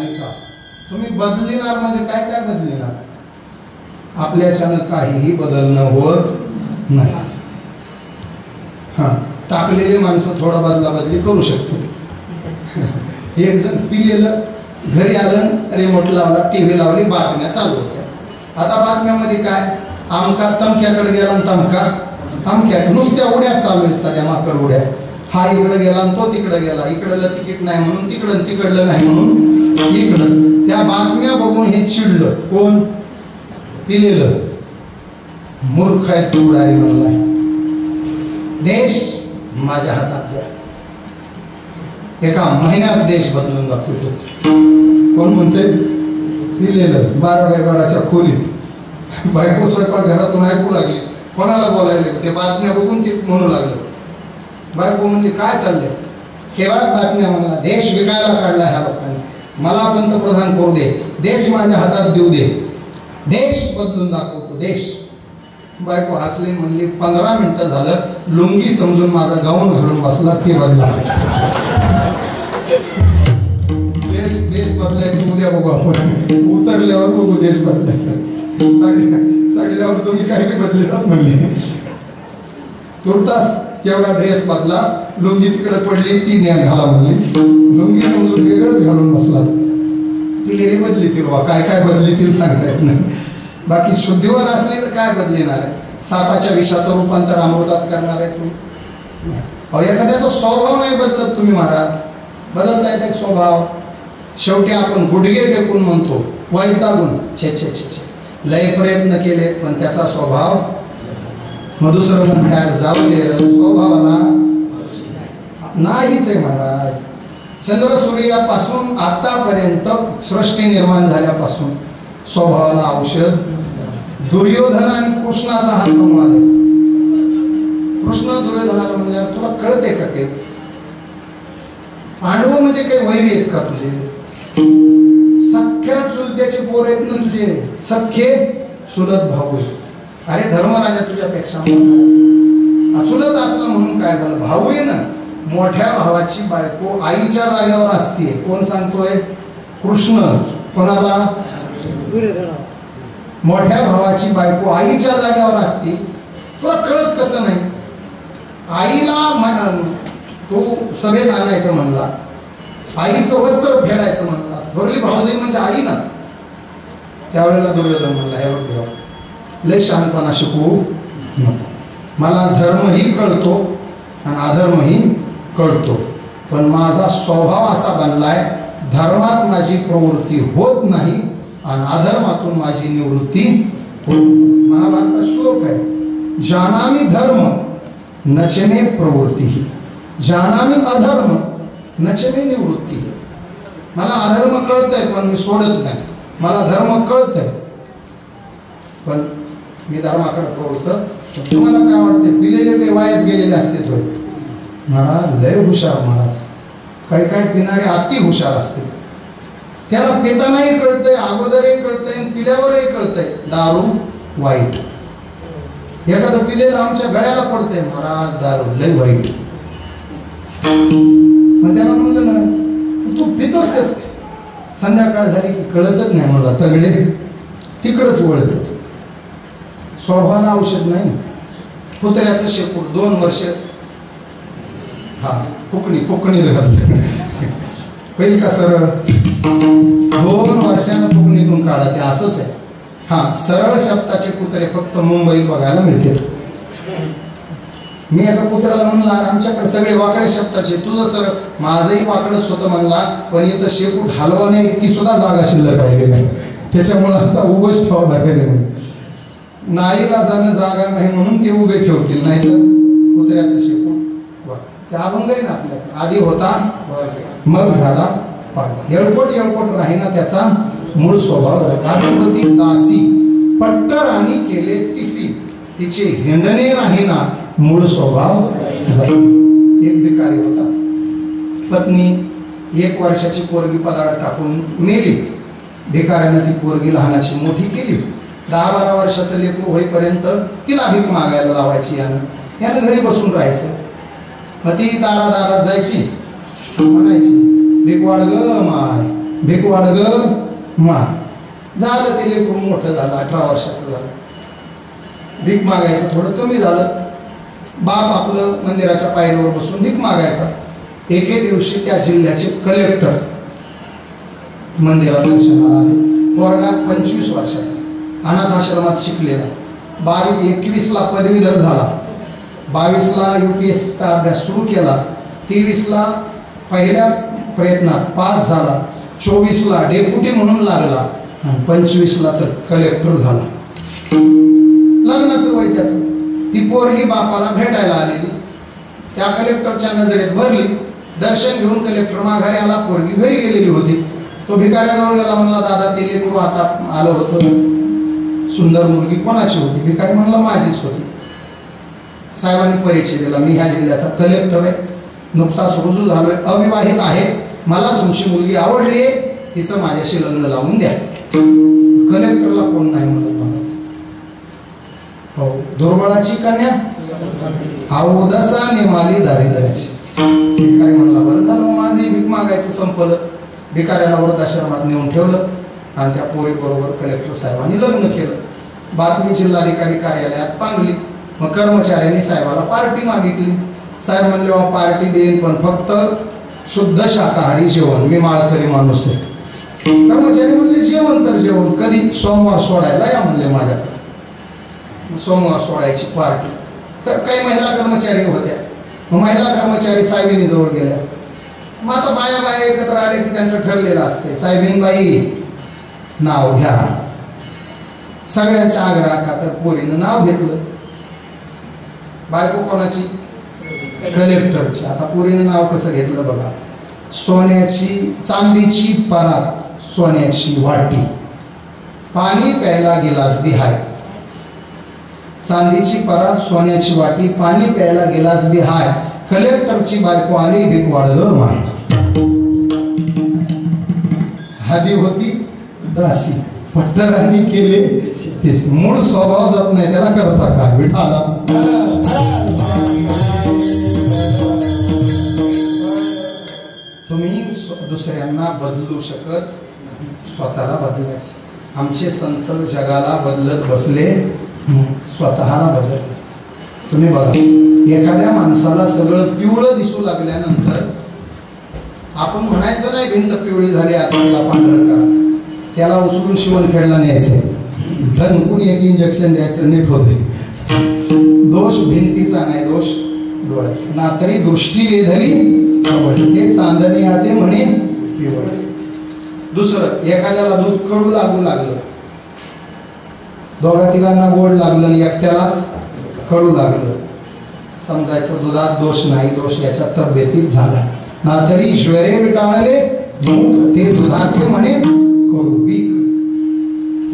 ऐका, तुम्ही बदलिणार म्हणजे काय काय बदलिणार? आपल्याच्यानं काहीही बदलणं होत नाही. हां, टाकलेले माणसं थोडा बदला बदली करू शकतो. एक जण पिलेलं घरी आलं, रिमोट लावला, टीव्ही लावली, बातम्या चालू होत्या. आता बातम्यामध्ये काय, आमका तमक्याकडे गेला आणि तमका आमक्याकडे, नुसत्या उड्या चालू आहेत सध्या, माकड उड्या. हा इकडं गेला आणि तो तिकडं गेला, इकडलं तिकीट नाही म्हणून तिकडं, तिकडलं नाही म्हणून इकडं. त्या बातम्या बघून हे चिडलं. कोण? पिलेलं. मूर्ख आहे तुडारी म्हणलाय. देश माझ्या हातात द्या. एका महिन्यात देश बदलून दाखवतो. कोण म्हणते? पिलेलं 12x12च्या खोलीत बायको स्वयंपाक घरातून ऐकू लागली. कोणाला बोलायला ते बातम्या बघून ते म्हणू लागलं. बायको म्हणली काय चाललंय? केव्हा बातम्या म्हणला देश विकायला काढला ह्या लोकांनी. मला पंतप्रधान करू दे. देश माझ्या हातात देऊ दे. देश बदलून दाखवतो देश. बायको हसली म्हणली 15 मिनिटं झालं लुंगी समजून माझा गाऊन घालून बसला ते बदला. देश बदलायचं उद्या बघू आपण. उतरल्यावर बघू देश बदलायचं. चढल्यावर तुम्ही काही बदलतात म्हणले. तुर्तास केवढा ड्रेस बदला. लुंगी तिकडे पडली ती घाला म्हणली. लुंगी समजून वेगळंच घालून बसला. पिलेली बदलीतील वा काय काय बदलीतील सांगता येत नाही. बाकी शुद्धीवर असले तर काय बदलणार आहे? सापाच्या विषाचं रूपांतर अमृतात करणार आहे तुम्ही? एखाद्याचा स्वभाव नाही बदलत तुम्ही महाराज. बदलता येत स्वभाव. शेवटी आपण गुडघे टेकून म्हणतो वैतागून छे छे छे छे लय प्रयत्न केले पण त्याचा स्वभाव. मग दुसरं म्हणतात जाऊ दे स्वभावाला नाहीच आहे महाराज. चंद्र सूर्यापासून आतापर्यंत सृष्टी निर्माण झाल्यापासून स्वभावाला औषध. दुर्योधन आणि कृष्णाचा हा संवाद आहे. कृष्ण दुर्योधनाला म्हणल्यावर तुला कळते का काही? पांडव म्हणजे काही वैरी आहेत का तुझे? सख्या चुलत्याचे पोर आहेत ना तुझे. सख्खे चुलत भाऊ आहे. अरे धर्मराजा तुझ्यापेक्षा चुलत असला म्हणून काय झालं? भाऊ आहे ना. मोठ्या भावाची बायको आईच्या जागेवर असते. कोण सांगतोय? कृष्ण. कोणाला? मोठ्या भावाची बायको आईच्या जागेवर असते. तुला कळत कसं नाही? आईला तू सभेत आणायचं म्हणला, आईचं वस्त्र फेडायचं म्हणला. थोरली भाऊजाई म्हणजे आई ना. त्यावेळेला दुर्योधन म्हणला हे बघ लय शहाणपणा शिकवू नको. मला धर्मही कळतो आणि अधर्मही कळतो पण माझा स्वभाव असा बनलाय धर्मात माझी प्रवृत्ती होत नाही आणि अधर्मातून माझी निवृत्ती होत. महाभारतात श्लोक आहे जानामि धर्म नचमे प्रवृत्ती जानामि अधर्म नचमे निवृत्ती. मला अधर्म कळतंय पण मी सोडत नाही. मला धर्म कळतंय पण मी धर्माकडे प्रवृत्त. तुम्हाला काय वाटते? पिलेले काही वायास गेलेले असते तो महाराज लय हुशार महाराज. काही काही पिणारे अति हुशार असते. त्याला पितानाही कळतंय अगोदरही कळतंय पिल्यावरही कळतंय दारू वाईट. एखादं पिलेलं आमच्या गळ्याला पडतंय महाराज दारू लय वाईट. मग त्याला म्हणलं ना तू पितोस कस? संध्याकाळ झाली की कळतच नाही मला. तगडे तिकडंच वळत. स्वभावाला औषध नाही. कुत्र्याचं शेपूट 2 वर्ष फुकणी घातलं होईल का सरळ? 2 वर्षानं फुकणीतून काढा. ते असंच आहे. सरळ शब्दाचे कुत्रे फक्त मुंबईत बघायला मिळते. मी एका कुत्र्याला म्हणला आमच्याकडे सगळे वाकडे शब्दाचे. तुझं सरळ माझंही वाकडच होतं म्हणला पण इथं शेपूट हलवा नाही ती सुद्धा जागा शिल्लक राहिली नाही. त्याच्यामुळं आता उभंच ठेवावं लागेल. नाईला जाणं जागा नाही म्हणून ते उभे ठेवतील. नाही तर कुत्र्याचं शेपूट ते अभंग आहे ना आपल्याकडे. आधी होता मग झाला येळकोट राही ना त्याचा मूळ स्वभाव. आधी होती दासी पट्टराणी केले तिसी तिचे हिंदणे राही ना मूळ स्वभाव. एक भिकारी होता. पत्नी 1 वर्षाची पोरगी पदार्थ टाकून मेली. भिकाऱ्यानं ती पोरगी लहानाची मोठी केली. 10-12 वर्षाचं लेकरू होईपर्यंत तिला भीक मागायला लावायची. यानं घरी बसून राहायचं. मग ती दारात जायची म्हणायची भीक वाढ ग माय भीक वाढ ग माय. झालं ते लेकरू मोठं झालं 18 वर्षाचं झालं. भीक मागायचं थोडं कमी झालं. बाप आपलं मंदिराच्या पायरीवर बसून भीक मागायचा. एके दिवशी त्या जिल्ह्याचे कलेक्टर मंदिरात दर्शनाला आले. पोरगा 25 वर्षाचा अनाथ आश्रमात शिकलेला. 21ला पदवीधर झाला. 22ला UPSचा अभ्यास सुरू केला. 23ला पहिल्या प्रयत्नात पास झाला. 24ला डेप्युटी म्हणून लागला आणि 25ला तर कलेक्टर झाला. लग्नाचं वय ती पोरगी बापाला भेटायला आलेली, त्या कलेक्टरच्या नजरेत भरली. दर्शन घेऊन कलेक्टर माघारी आला, पोरगी घरी गेलेली होती. तो भिकाऱ्याजवळ गेला, म्हणला दादा ते लेकरू आता आलं होतं, सुंदर मुलगी कोणाची होती? भिकारी म्हणला माझीच होती. साहेबांनी परिचय दिला, मी ह्या जिल्ह्याचा कलेक्टर आहे, नुकताच रुजू झालोय, अविवाहित आहे, मला तुमची मुलगी आवडली आहे, तिचं माझ्याशी लग्न लावून द्या. कलेक्टरला कोण नाही म्हणत मला. हो, दुर्बळाची कन्या अवदसा निमाली दारिद्र्याची. भिकारी म्हणला बरं झालं, माझी भीक मागायचं संपलं. भिकाऱ्याला वृद्धाश्रमात नेऊन ठेवलं आणि त्या पोरीबरोबर कलेक्टर साहेबांनी लग्न केलं. बातमी जिल्हाधिकारी कार्यालयात पांगली. मग कर्मचाऱ्यांनी साहेबाला पार्टी मागितली. साहेब म्हणले पार्टी देईन, पण फक्त शुद्ध शाकाहारी जेवण, मी माळकरी माणूस आहे. कर्मचारी म्हणले जेवण तर जेवण, कधी? सोमवार सोडायला या म्हणले माझ्याकडे. सोमवार सोडायची पार्टी. सर काही महिला कर्मचारी होत्या. मग महिला कर्मचारी साहेबिनीजवळ गेल्या. मग आता बाया बाया एकत्र आले की त्यांचं ठरलेलं असते, साहेबीन बाई नाव घ्या. सगळ्यांच्या आग्रह खातर पोरीनं नाव घेतलं. बायको कोणाची? कलेक्टरची. आता पोरीनं नाव कसं घेतलं बघा. सोन्याची चांदीची परात, सोन्याची वाटी, पाणी प्यायला गिलास बी हाय. चांदीची परात, सोन्याची वाटी, पाणी प्यायला गिलास बी हाय. कलेक्टरची बायको आली, भीक वाढलं माय. हादी होती दासी, पट्टरांनी केले तेच. मूळ स्वभाव जात नाही, त्याला करता काय विठाला. तुम्ही दुसऱ्यांना बदलू शकत, स्वतःला बदलायचं. आमचे संत जगाला बदलत बसले, स्वतःला बदलले. तुम्ही बघा, एखाद्या माणसाला सगळं पिवळं दिसू लागल्यानंतर आपण म्हणायचं नाही भिंत पिवळी झाली आता तिला पांढरं करा. त्याला उचलून शिवणखेडला न्यायचं, धनकून एक इंजेक्शन द्यायचं, नीट होते. दोष भिंतीचा नाही, दोष डोळ्याचा. ना तरी दृष्टी वेधली ते चांदणे आते म्हणे पिवळ. दुसरं, एखाद्याला दूध कडू लागू लागलं, दोघा तिघांना गोड लागलं आणि एकट्यालाच कडू लागलं, समजायचं दुधात दोष नाही, दोष याच्या तब्येतीत झाला. ना तरी ईश्वरे विटाळले मुख ते दुधाते म्हणे कडू वीक.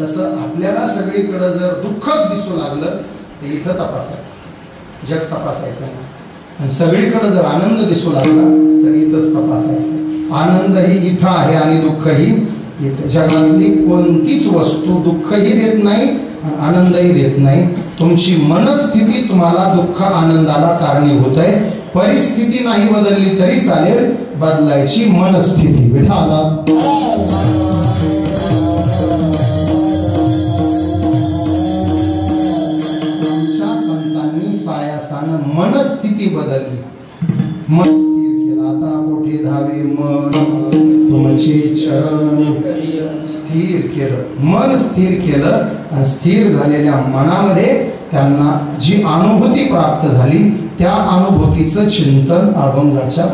तसं आपल्याला सगळीकडे जर दुःखच दिसू लागलं तर इथं तपासायचं, जग तपासायचं नाही. आणि सगळीकडे जर आनंद दिसू लागला तर इथंच तपासायचं. आनंद ही इथं आहे आणि दुःख ही इथं. जगातली कोणतीच वस्तू दुःखही देत नाही आणि आनंदही देत नाही. तुमची मनस्थिती तुम्हाला दुःख आनंदाला कारणीभूत आहे. परिस्थिती नाही बदलली तरी चालेल, बदलायची मनस्थिती. विठाला आमच्या संतांनी सायासानं मनस्थिती बदलली, मन स्थिर केलं. आता कोठे धावे मन तुमचे चरण, स्थिर केलं, मन स्थिर केलं. आणि स्थिर झालेल्या मनामध्ये त्यांना जी अनुभूती प्राप्त झाली त्या अनुभूतीचं चिंतन अभंगाच्या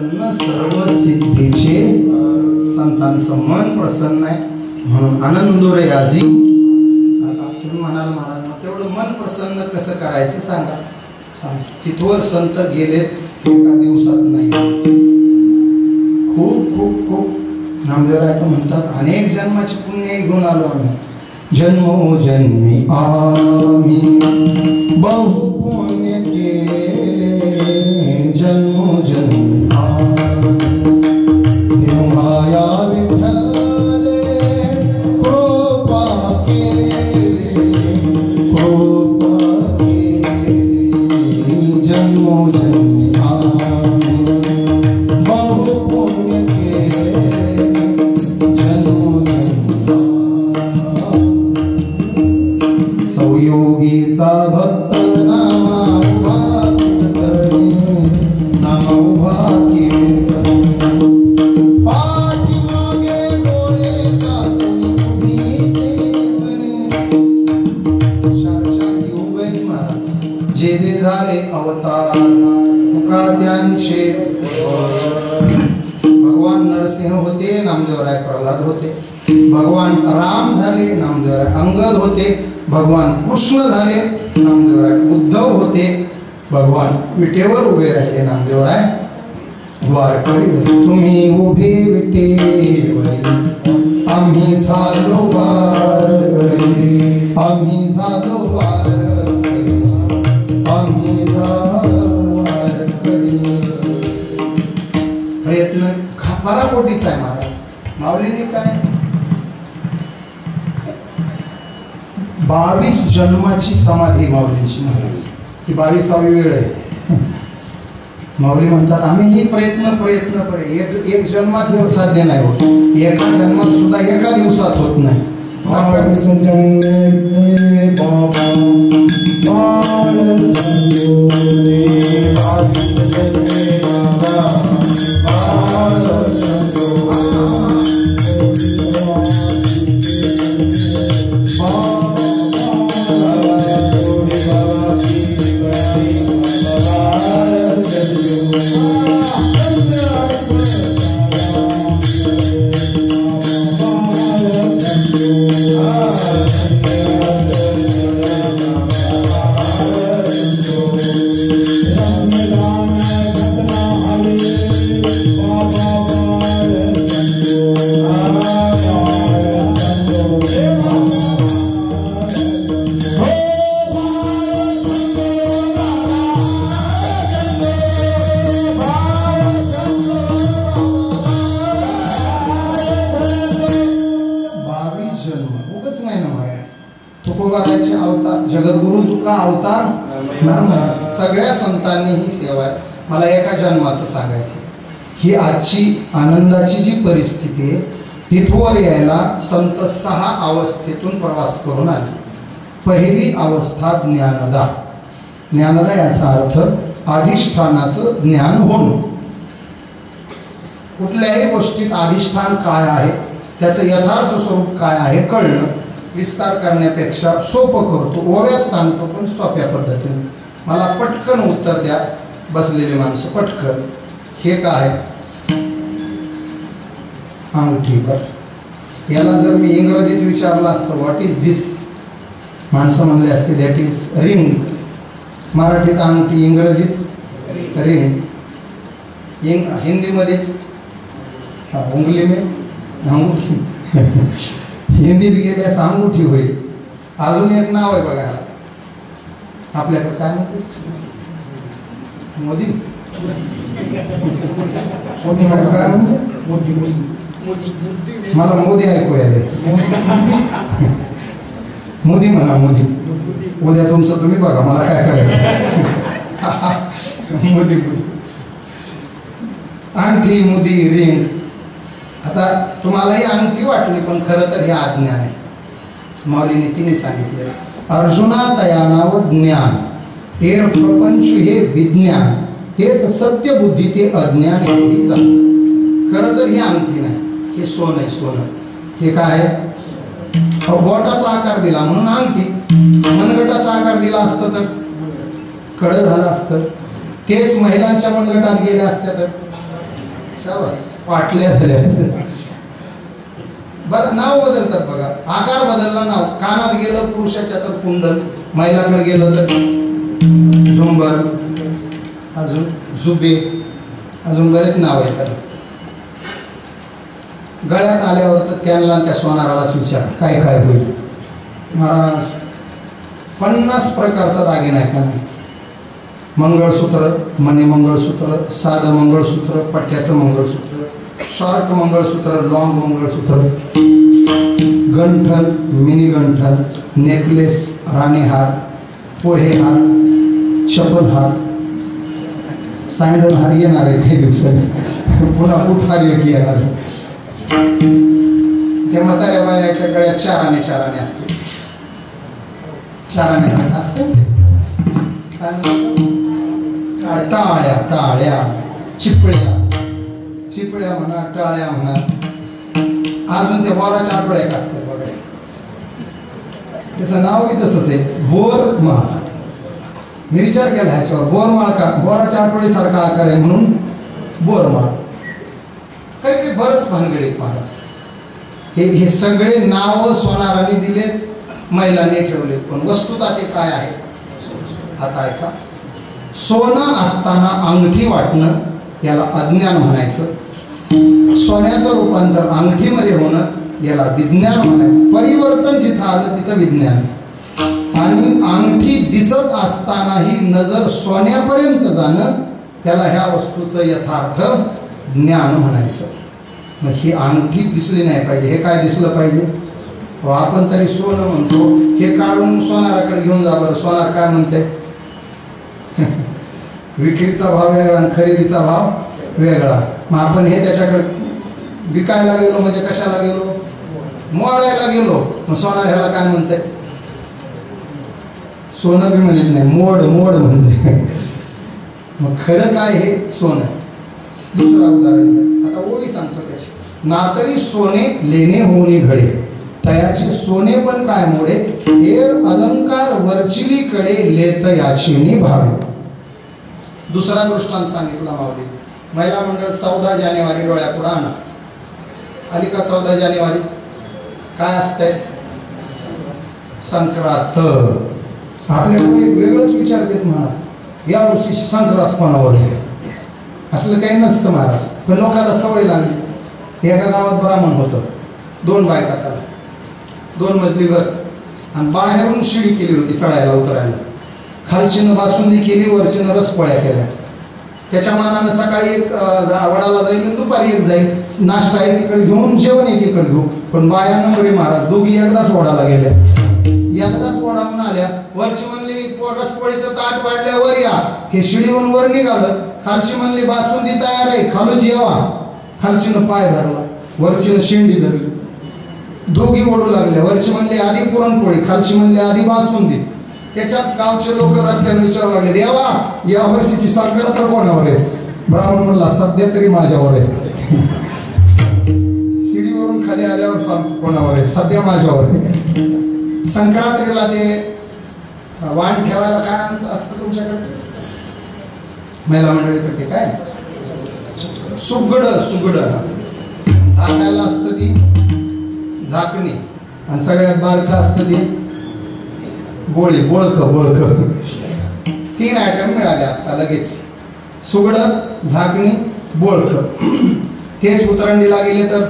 प्रसन्न सर्व सिद्धीचे, संतांचं मन प्रसन्न आहे म्हणून आनंदोरे आजी. आता तुम्ही म्हणाल महाराज मग तेवढं मन प्रसन्न कसं करायचं सांगा. सांगतो. तिथवर संत गेलेत एका दिवसात नाही, खूप खूप खूप. नामदेवराय तर म्हणतात अनेक जन्माची पुण्य घेऊन आलो आम्ही. जन्मोजन्मी आम्ही बहु पुण्य केले, जन्मोजन्मी माया विठ्ठले कृपा केली, कृपा केली. जन्मोजन्मी आम्ही बहु पुण्य केले, योगीचा भक्त नामा उभा कीर्तनी, नामा उभा कीर्तनी. पाठीमागे डोळे झाकून उभी केसरी. शारशाही उभे महाराज जे जे झाले अवतार तुका त्यांचे. भगवान नरसिंह होते, नामदेवराय प्रल्हाद होते. भगवान राम झाले, नामदेवराय अंगद होते. भगवान कृष्ण झाले, नामदेवराय उद्धव होते. भगवान विटेवर उभे राहिले, नामदेवराय वारकरी होते. तुम्ही उभे विटेवरी, आम्ही झालो वारकरी, आम्ही झालो वारकरी, आम्ही झालो वारकरी. प्रयत्न पराकोटीचा आहे महाराज. माऊलींनी काय 22 जन्माची समाधी माऊलींची महाराज. ही 22वी वेळ आहे. माऊली म्हणतात आम्ही ही प्रयत्न एक जन्मात हे साध्य नाही होत, एका जन्मात सुद्धा एका दिवसात होत नाही. जगद्गुरु तुका अवतार. सगळ्या संतांनी ही सेवा आहे. मला एका जन्माचं सांगायचं. ही आजची आनंदाची जी परिस्थिती आहे, तिथवर यायला संत 6 अवस्थेतून प्रवास करून आले. पहिली अवस्था ज्ञानदा. ज्ञानदा याचा अर्थ अधिष्ठानाचं ज्ञान होणं. कुठल्याही गोष्टीत अधिष्ठान काय आहे, त्याचं यथार्थ स्वरूप काय आहे कळणं. विस्तार करण्यापेक्षा सोपं करतो, ओव्यात सांगतो पण सोप्या पद्धतीने. मला पटकन उत्तर द्या बसलेली माणसं, पटकन. हे काय अंगठी. बरं, याला जर मी इंग्रजीत विचारलं असतं व्हॉट इज दिस, माणसं म्हणले असते दॅट इज रिंग. मराठीत अंगठी, इंग्रजीत रिंग, हिंदीमध्ये उंगली में अंगूठी. हिंदीत गेल्यास अंगूठी होईल. अजून एक नाव आहे बघा आपल्याकडे, काय म्हणते मोदी. काय म्हणते मला मोदी ऐकू यायले. मोदी म्हणा, मोदी. उद्या तुमचं तुम्ही बघा, मला काय करायचं. मोदी मोदी अंगठी, मोदी, रिंग. आता तुम्हाला ही अंगठी वाटली पण खरं तर हे आज्ञा आहे. माऊलीने तिने सांगितले अर्जुना तयानाव ज्ञान हेर प्रपंच हे विज्ञान तेच सत्य बुद्धी ते अज्ञान एवढी जा. खरं तर ही अंगठी नाही, हे सोनं आहे. सोनं हे काय आहे, बोटाचा आकार दिला म्हणून अंगठी. मनगटाचा आकार दिला असतं तर कळं झालं असतं. तेच महिलांच्या मनगटात गेले असते तर शाबास, पाटल्या झाल्या असतात. नाव बदलतात बघा, आकार बदलला, नाव. कानात गेलं पुरुषाच्या तर कुंडल, महिलाकडे गेलं तर झुंबर, अजून झुबे, अजून बरेच नाव आहेत त्याला. गळ्यात आल्यावर तर त्यांना त्या सोनारालाच विचार काय काय होईल. महाराज 50 प्रकारचा दागिना आहे का नाही. मंगळसूत्र, मणी मंगळसूत्र, साधं मंगळसूत्र, पट्ट्याचं मंगळसूत्र, शॉर्ट मंगळसूत्र, लॉंग मंगळसूत्र, गंठन, मिनी गंठन, नेकलेस, राणीहार, पोहे हार, चपल हार, सँडल हार येणार आहे काही दिवसांनी, पुन्हा बुटहार एक येणार आहे. ते म्हाताऱ्या बायाच्या गळ्यात चाराने असते, चाराने असते. टाळ्या टाळ्या, चिपळ्या म्हणा, टाळ्या म्हणा. अजून ते बोराच्या आठवड्या एक असतात बघा, त्याचं नावही तसंच आहे, बोरमाळ. मी विचार केला ह्याच्यावर, बोरमाळ का, बोराच्या आठवडीसारखा आकार आहे म्हणून बोरमाळ. काही काही बरंच भानगडीत महाराज. हे सगळे नाव सोनाराने दिलेत, महिलांनी ठेवलेत, पण वस्तुतः ते काय आहे. आता ऐका, सोनं असताना अंगठी वाटणं याला अज्ञान म्हणायचं. सोन्याचं रूपांतर अंगठीमध्ये होणं याला विज्ञान म्हणायचं. परिवर्तन जिथं आलं तिथं विज्ञान. आणि अंगठी दिसत असतानाही नजर सोन्यापर्यंत जाणं त्याला ह्या वस्तूचं यथार्थ ज्ञान म्हणायचं. मग ही अंगठी दिसली नाही पाहिजे, हे काय दिसलं पाहिजे. आपण तरी सोनं म्हणतो, हे काढून सोनाराकडे घेऊन जा बरं, सोनार काय म्हणते. विक्रीचा भाव वेगळा आणि खरेदीचा भाव वेगळा. मग आपण हे त्याच्याकडे विकायला गेलो म्हणजे कशाला गेलो, मोडायला गेलो. मग सोनार ह्याला काय म्हणते, सोनं बी म्हणत नाही, मोड म्हणते. मग खरं काय हे सोनं. दुसरा उदाहरण आता ओळी सांगतो त्याची. नातरी सोने लेणे होणे घडे, तयाचे सोने पण काय मोडे, हे अलंकार वरचिलीकडे लेत याची निभावे. दुसरा दृष्टांत सांगितला माऊली. महिला मंडळ 14 जानेवारी डोळ्यापुढं आणा. आली का 14 जानेवारी. काय असतंय, संक्रांत. आपल्याला एक वेगळंच विचारतात महाराज, या वर्षी संक्रांत कोणावर आहे. असलं काही नसतं महाराज, पण लोकांना सवय लागली. एका गावात ब्राह्मण होतं, 2 बायका त्याला, 2 मजली घर, आणि बाहेरून शिडी केली होती चढायला उतरायला. खालचीनं बासुंदी केली, वरचीनं रसपोळ्या केल्या. त्याच्या मानानं सकाळी एक वडाला जाईल आणि दुपारी एक जाईल. नाश्ता एकीकडे घेऊन, जेवण एकीकडे घेऊ. पण बाया नंबरी महाराज दोघी एकदाच वडाला गेल्या, एकदाच वडावून आल्या. वरची म्हणली रसपोळीचं ताट वाढल्यावर या, हे शिडीवरून वर निघालं. खालची म्हणली बासुंदी तयार आहे, खालून जेवा. खालचीनं पाय धरला, वरचीनं शेंडी धरली. दोघी ओढू लागल्या. वरची म्हणली आधी पुरणपोळी, खालची म्हणली आधी बासुंदी. त्याच्यात गावचे लोक रस्त्याने विचारू लागले, देवा या वर्षीची संक्रांत तर कोणावर आहे. ब्राह्मण म्हणला सध्या तरी माझ्यावर आहे. शिडीवरून खाली आल्यावर सांगतो कोणावर आहे, सध्या माझ्यावर आहे. संक्रांतीला ते वाण ठेवायला काय असतं तुमच्याकडे, महिला मंडळीकडे काय सुगड झाकायला असतं ती झाकणी, आणि सगळ्यात बारखं असतं ती बोळक. 3 आयटम मिळाले आता लगेच, सुगड, झाकणी, बोळक. तेच उतरंडीला गेले तर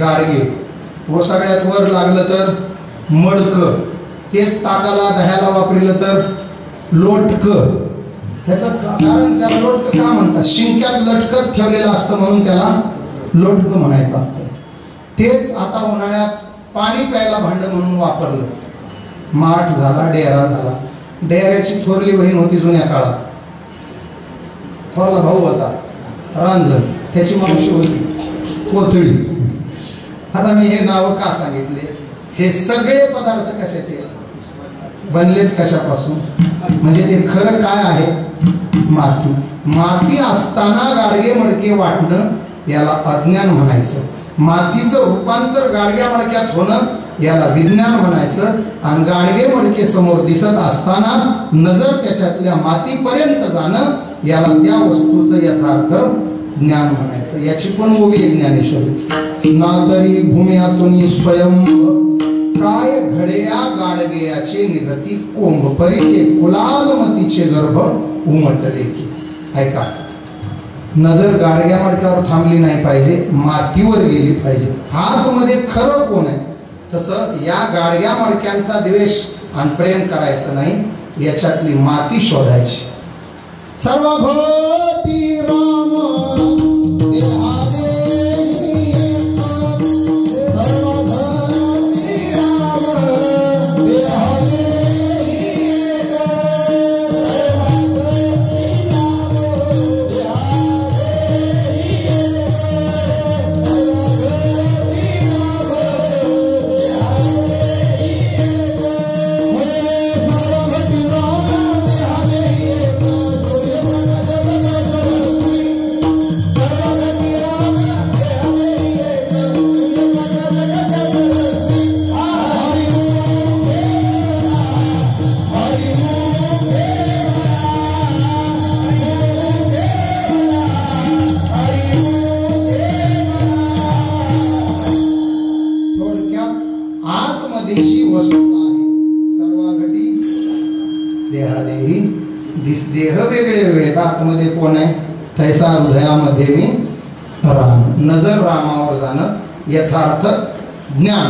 गाडगे, व सगळ्यात वर लागलं तर मडक. तेच ताकाला दह्याला वापरलं तर लोटक. त्याचं कारण त्याला लोटक का म्हणतात, शिंक्यात लटकत ठेवलेलं असतं म्हणून त्याला लोटक म्हणायचं असतं. तेच आता उन्हाळ्यात पाणी प्यायला भांड म्हणून वापरलं. माठ झाला, डेरा झाला. डेऱ्याची थोरली बहीण होती जुन्या काळात, थोरला भाऊ होता रांजण, त्याची मावशी होती कोथळी. आता मी हे नाव का सांगितले, हे सगळे पदार्थ कशाचे बनलेत, कशापासून, म्हणजे ते खरं काय आहे, माती असताना गाडगे मडके वाटणं याला अज्ञान म्हणायचं. मातीचं रूपांतर गाडग्या मडक्यात होणं याला विज्ञान म्हणायचं. आणि गाडगे मडके समोर दिसत असताना नजर त्याच्यातल्या मातीपर्यंत जाणं याला त्या वस्तूचं यथार्थ ज्ञान म्हणायचं. याची पण उभी आहे ज्ञानेश्वरी. ना तरी भूम्यातून स्वयं काय घड्या गाडगेयाचे निगती कोंब परी ते कुलालमतीचे गर्भ उमटले की. ऐका, नजर गाडग्या मडक्यावर थांबली नाही पाहिजे, मातीवर गेली पाहिजे. आतमध्ये खरं कोण आहे, तसं या गाडग्या मडक्यांचा द्वेष आणि प्रेम करायचं नाही, याच्यातली माती शोधायची. सर्वभूती राम देह वेगळे वेगळे. आतमध्ये कोण आहे, तैसा हृदयामध्ये मी राम. नजर रामावर जाणं यथार्थ ज्ञान,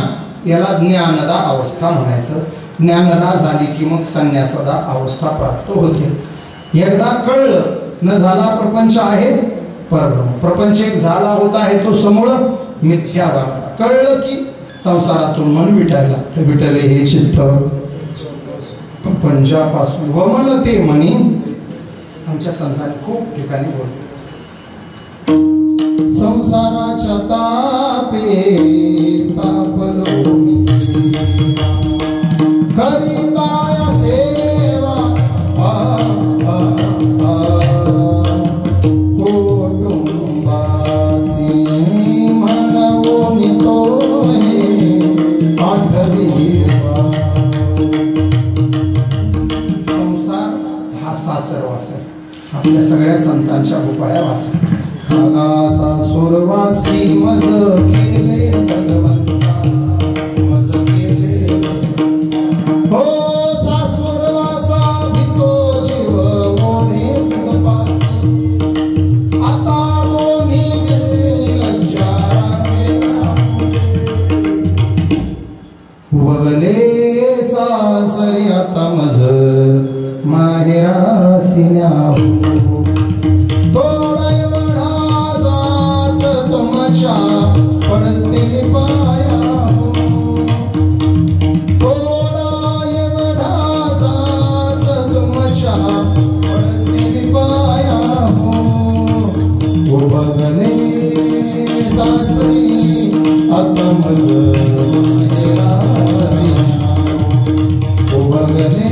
याला ज्ञानदा अवस्था म्हणायचं. ज्ञानदा झाली की मग संन्यासदा अवस्था प्राप्त होते. एकदा कळलं न झाला प्रपंच आहे परब्रह्म. प्रपंच एक झाला होता आहे तो समूळ मिथ्या वार्ता. कळलं की संसारातून मन विटायला विटले हे चित्त पंजापासून वमन ते म्हणी. आमच्या संतांनी खूप ठिकाणी बोलतो. संसाराच्या तापे तापलो मी करिताय सेवा कुटुंबाची म्हणून तो हे आठवी. सासरवास आहे. आपल्या सगळ्या संतांच्या भूपाळ्या वाचा. खालासा सुरवासी मज केले भगवंता मज केले हो सासुरवासा भितो जीव मोढे फुलपासी. आता दोन्ही दिसे लज्जा वगले सासरी आता मज माहेरासिन्या थोडा एवढा जाच तुमच्या पडते पाया. थोडा एवढा जाच तुमच्या पडते पाया. हो बघले सासरी आता मज माहेरासिन्या. हो बघले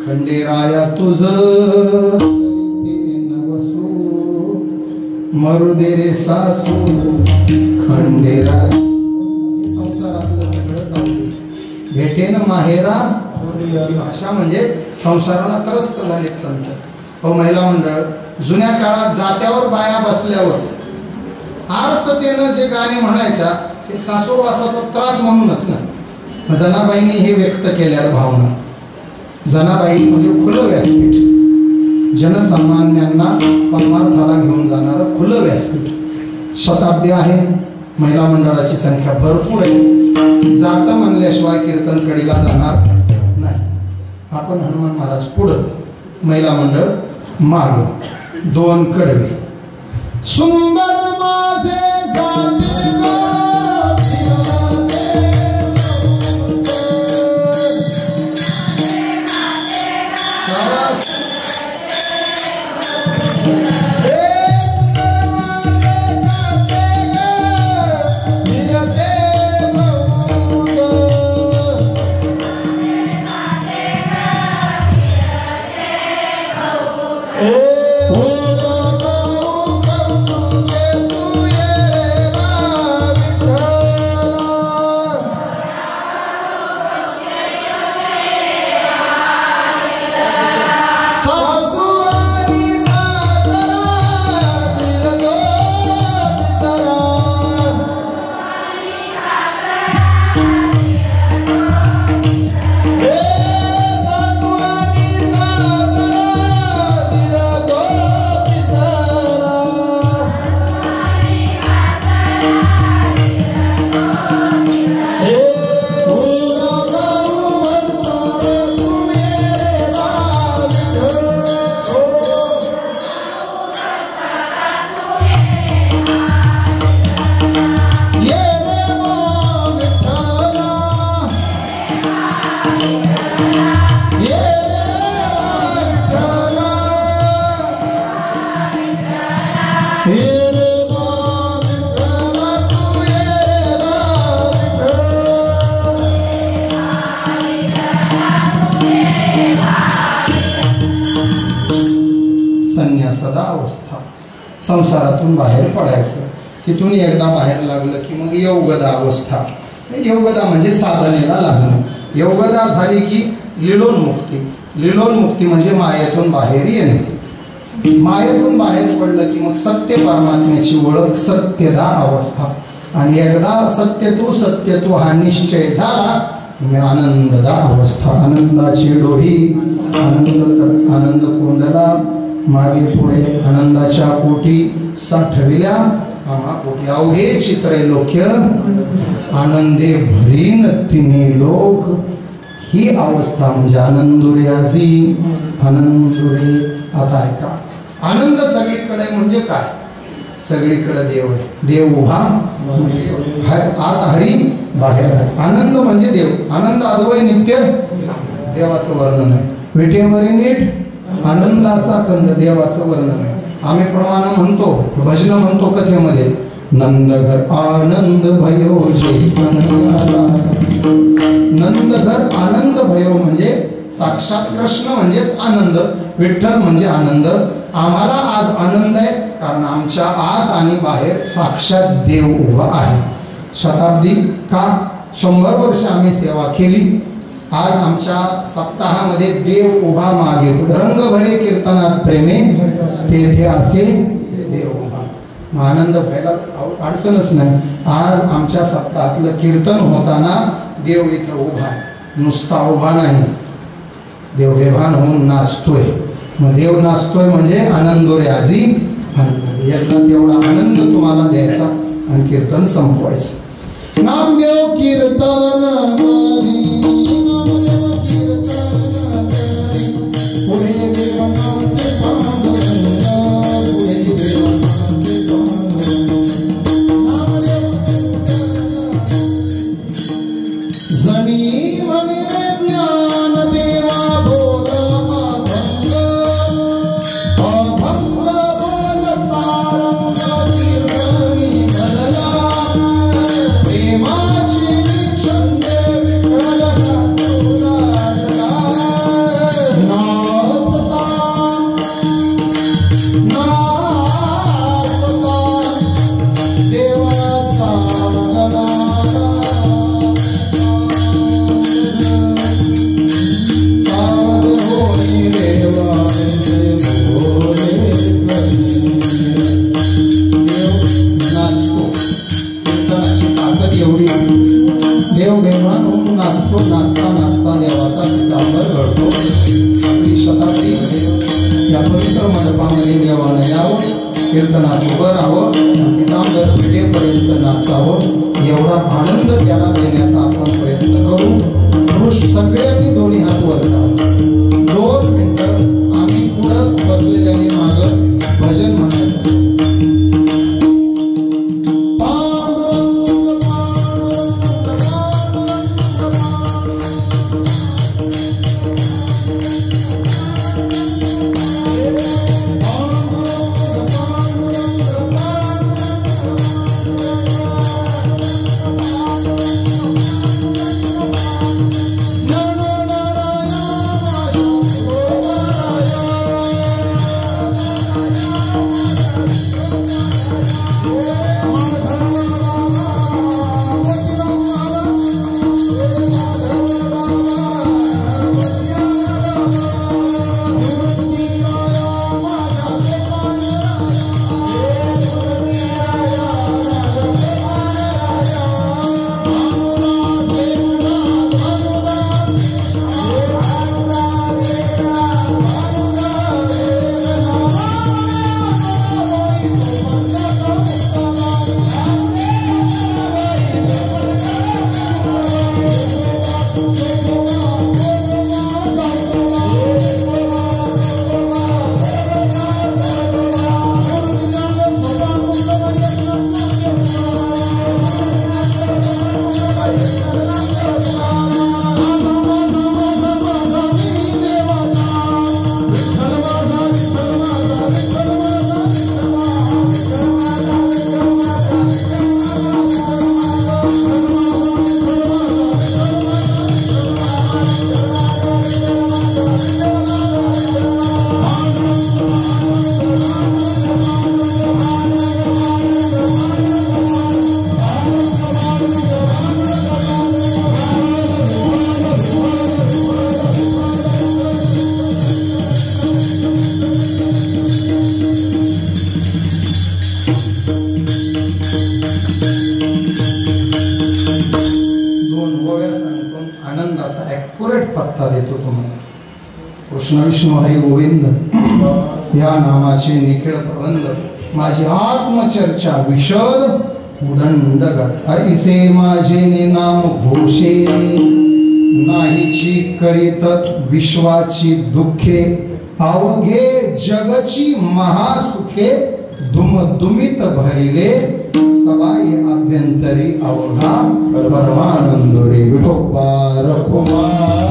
खंडेराया तुझ मरुदे रे सासू खंडेराय. संसारातलं सगळं जाऊ दे, भेटेन माहेरा. भाषा म्हणजे संसाराला त्रस्त झालेत संत. हो महिला मंडळ, जुन्या काळात जात्यावर बाया बसल्यावर आर्ततेनं जे गाणे म्हणायच्या ते सासूरवासाचा त्रास म्हणूनच ना. जनाबाईंनी हे व्यक्त केलेल्या भावना. जनाबाई म्हणजे खुलं व्यासपीठ, जनसामान्यांना परमार्थाला घेऊन जाणारं खुलं व्यासपीठ. शताब्दी आहे, महिला मंडळाची संख्या भरपूर आहे. जात म्हणल्याशिवाय कीर्तन कडीला जाणार नाही. आपण हनुमान महाराज पुढं, महिला मंडळ माग. दोन कडवे सुंदर माझे जाते सदा अवस्था. संसारातून बाहेर पडायचं, तिथून एकदा बाहेर लागलं की मग योगदा अवस्था. योगदा म्हणजे साधनेला लागणं. योगदा झाली की लीलोन्मुक्ती. लीलोन्मुक्ती म्हणजे मायेतून बाहेर येणे. मायेतून बाहेर पडलं की मग सत्य परमात्म्याची ओळख, सत्यदा अवस्था. आणि एकदा सत्य तू हा निश्चय झाला आनंददा अवस्था. आनंदाची डोही आनंद कोंडला, मागे पुढे आनंदाच्या कोटी साठविल्या आम्हा कोटी. अवघे चित्रैलोक्य आनंदे भरीन तिने लोक. ही अवस्था म्हणजे आनंदुर्याजी आनंदुरे. आता ऐका, आनंद सगळीकडे म्हणजे काय? सगळीकडे देव आहे. देव उभा आत हरी बाहेर आहे. आनंद म्हणजे देव. आनंद अद्वय नित्य देवाचं वर्णन आहे. विटेवरी नीट आनंदाचा कंद देवाचं वर्णन आहे. आम्ही प्रमाण म्हणतो, भजन म्हणतो कथेमध्ये, नंदघर आनंद भयो जय नंदघर आनंद भयो म्हणजे साक्षात कृष्ण म्हणजेच आनंद, विठ्ठल म्हणजे आनंद. आम्हाला आज आनंद आहे कारण आमच्या आत आणि बाहेर साक्षात देव उभा आहे. शताब्दी का 100 वर्ष आम्ही सेवा केली. आज आमच्या सप्ताहामध्ये देव उभा मागे. रंग भरे कीर्तनात प्रेमे तेथे असे देव उभा. आनंद व्हायला अडचणच नाही. आज आमच्या सप्ताहातलं कीर्तन होताना देव इथं उभा आहे. नुसता उभा नाही, देव बेभान होऊन नाचतोय. मग देव नाचतोय म्हणजे आनंदोर्याजी. यातला तेवढा आनंद तुम्हाला द्यायचा आणि कीर्तन संपवायचं. नामदेव कीर्तन कीर्तनात उभं राहावं, पितांबर पिढेपर्यंत नाचावं. एवढा आनंद त्याला देण्याचा आपण प्रयत्न करू. सगळ्यांनी दोन्ही हात वर करा. 2 मिनिटं आम्ही पुढं बसलेल्याने मागं भजन म्हणायचं. तुम्हाला. कृष्ण विष्णू हरी गोविंद या नामाचे निखिळ प्रबंध माझी आत्मचर्चा विशद उदंडगत ऐसे माझे नाम घोषे नाहीची करीत विश्वाची दुःखे अवघे जगची महासुखे दुमदुमित भरिले सबाई अभ्यंतरी अवघा परमानंद रे विठोबा रखुमाई.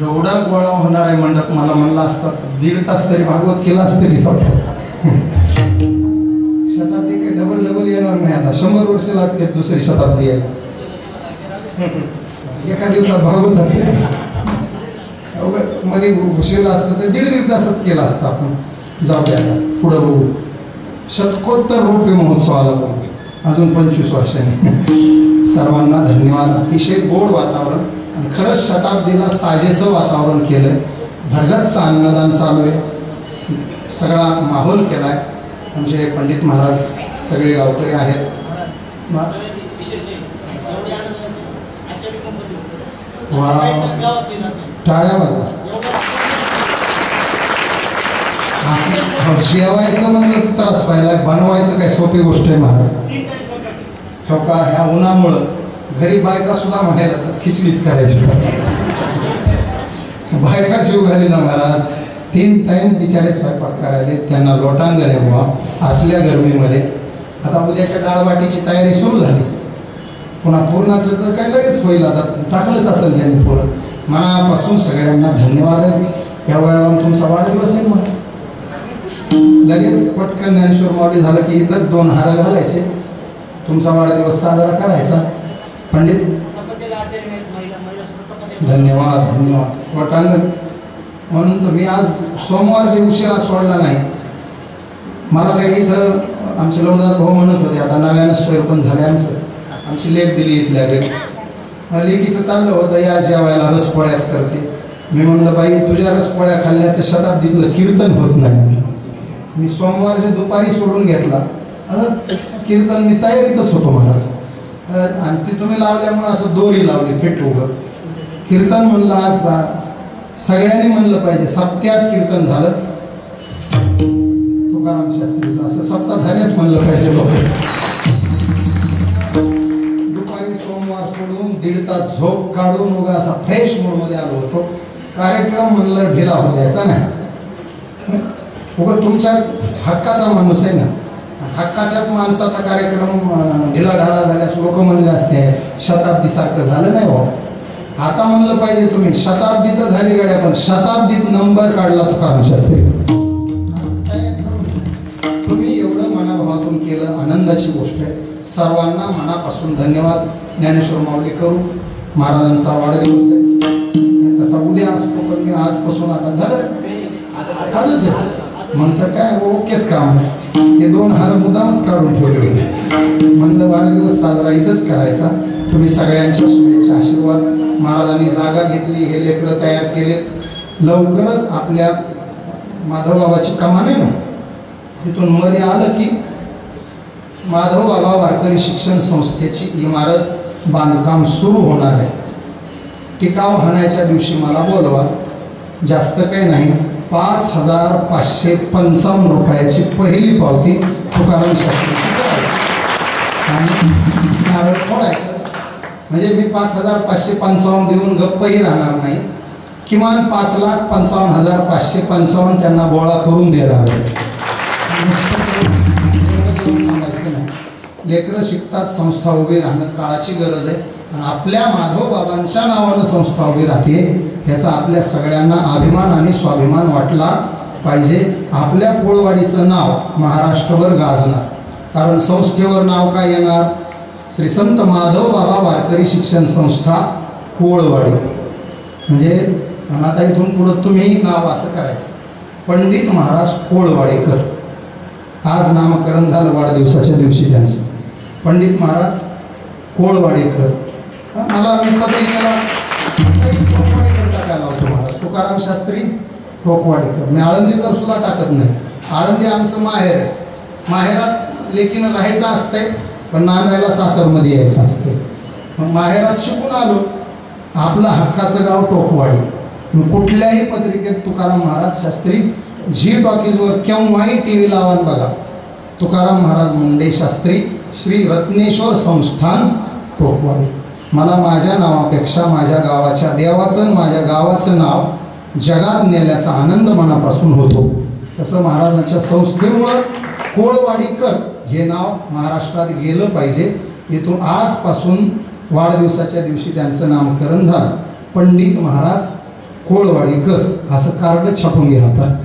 एवढा गोळा होणार आहे मंडप मला म्हणला असता 1.5 तास तरी भागवत केला असते शताब्दी काही डबल येणार नाही. आता 100 वर्ष लागते दुसरी शताब्दी यायला. एका दिवसात भागवत असते मध्ये घुसविला असतं तर 1.5 तासच केला असता आपण. जाऊ द्या पुढं बघू. शतकोत्तर रौप्य महोत्सवाला बघू अजून 25 वर्षांनी. सर्वांना धन्यवाद. अतिशय गोड वातावरण आणि खरंच शताब्दीला साजेसं वातावरण केलं. भरगतचं अन्नदान चालू आहे. सगळा माहोल केला आहे. आमचे पंडित महाराज सगळे गावकरी आहेत. टाळ्या वाजवा. जेवायचं म्हणजे त्रास व्हायला बनवायचं काय सोपी गोष्ट आहे महाराज. हो का ह्या उन्हामुळं घरी बायका सुद्धा म्हणायला खिचडीच करायची. बायका शिव घाली ना महाराज. 3 टाईम बिचारे स्वयंपाक करायले. त्यांना लोटांगण आहे बुवा असल्या गरमीमध्ये. आता उद्याच्या डाळवाटीची तयारी सुरू झाली. पुन्हा पूर्णाचं तर काय लगेच होईल. आता टाकलंच असेल त्यांनी पुरण. मनापासून सगळ्यांना धन्यवाद आहे. या वयावर तुमचा वाढदिवस आहे मग लगेच पटकन ज्ञानेश्वर माऊली झालं की इथंच 2 हार घालायचे. तुमचा वाढदिवस साजरा करायचा. पंडित धन्यवाद धन्यवाद. वटांगण म्हणून तर मी आज सोमवारची उशिरा सोडला नाही. मला काही इथं आमचे लवदास भाऊ म्हणत होते आता नव्यानं स्वयंपण झाले आमचं. आमची लेख दिली इथल्या घरी. लेकीचं चाललं होतं या जेवायला रसपोळ्याच करते. मी म्हणलं बाई तुझ्या रसपोळ्या खाल्ल्या तर शताब्दीतलं कीर्तन होत नाही. मी सोमवारच्या दुपारी सोडून घेतला. कीर्तन मी तयारीतच होतो महाराज. आणि ती तुम्ही लावल्यामुळे असं दोरी लावली फिट उभं. कीर्तन म्हणलं आज सगळ्यांनी म्हणलं पाहिजे. सप्त्यात कीर्तन झालं तुकाराम शास्त्रीचं. असं सप्ताह झाल्याच म्हणलं पाहिजे लोक. दुपारी सोमवार सोडून 1.5 तास झोप काढून उगा असा फ्रेश मूडमध्ये आलो होतो. कार्यक्रम म्हणलं ढिला हो द्यायचा नाही. उगा तुमच्या हक्काचा माणूस आहे ना. हक्काच्याच माणसाचा कार्यक्रम ढिलाढाला झाल्यास लोक म्हणले असते शताब्दीसारखं झालं नाही भाऊ. आता म्हणलं पाहिजे तुम्ही शताब्दी तर झाली गाड्या पण शताब्दीत नंबर काढला तुकाराम शास्त्री. तुम्ही एवढं मनाभावातून केलं आनंदाची गोष्ट आहे. सर्वांना मनापासून धन्यवाद. ज्ञानेश्वर माऊली करू महाराजांचा वाढदिवस आहे तसा उद्या असतो पण मी आजपासून आता झालं म्हणतात काय ओकेच काम हे 2 हार मुद्दामच काढून ठेवले होते. म्हणलं वाढदिवस साजरा इथंच करायचा. तुम्ही सगळ्यांच्या शुभेच्छा आशीर्वाद. महाराजांनी जागा घेतली, हे लेकरं तयार केले. लवकरच आपल्या माधवबाबाची कमान आहे ना, तिथून मध्ये आलं की माधवबाबा वारकरी शिक्षण संस्थेची इमारत बांधकाम सुरू होणार आहे. टिकाव हाणायच्या दिवशी मला बोलवा. जास्त काही नाही, 5,555 रुपयाची पहिली पावती तुकाराम शास्त्रीची करायची आणि नारळ फोडायचं. म्हणजे मी 5,555 देऊन गप्पही राहणार नाही, किमान 5,55,555 त्यांना गोळा करून देणार. लेकरं शिकतात, संस्था उभी राहणं काळाची गरज आहे आणि आपल्या माधवबाबांच्या नावानं संस्था उभी राहते ह्याचा आपल्या सगळ्यांना अभिमान आणि स्वाभिमान वाटला पाहिजे. आपल्या कोळवाडीचं नाव महाराष्ट्रभर गाजणार, कारण संस्थेवर नाव काय येणार? श्री संत माधवबाबा वारकरी शिक्षण संस्था कोळवाडी. म्हणजे आता इथून पुढं तुम्ही नाव असं करायचं, पंडित महाराज कोळवाडेकर. आज नामकरण झालं वाढदिवसाच्या दिवशी त्यांचं, पंडित महाराज कोळवाडेकर. मला मी पत्रिकेला टोकवाडेकर टाकायला होतो. महाराज तुकाराम शास्त्री टोकवाडेकर. मी आळंदीकर सुद्धा टाकत नाही. आळंदी आमचं माहेर आहे. माहेरात लेकीनं राहायचं असतंय, पण नांदायला सासरमध्ये यायचं असतंय. मग माहेरात शिकून आलो. आपलं हक्काचं गाव टोकवाडी. कुठल्याही पत्रिकेत तुकाराम महाराज शास्त्री झी टॉकीजवर केव्हाही TV लावान बघा, तुकाराम महाराज मुंडे शास्त्री श्री रत्नेश्वर संस्थान टोकवाडी. मला माझ्या नावापेक्षा माझ्या गावाच्या देवाचं, माझ्या गावाचं नाव जगात नेल्याचा आनंद मनापासून होतो. तसं महाराजांच्या संस्थेमुळं कोळवाडीकर हे नाव महाराष्ट्रात गेलं पाहिजे. इथून आजपासून वाढदिवसाच्या दिवशी त्यांचं नामकरण झालं. पंडित महाराज कोळवाडीकर असं कार्ड छापून घ्या. आता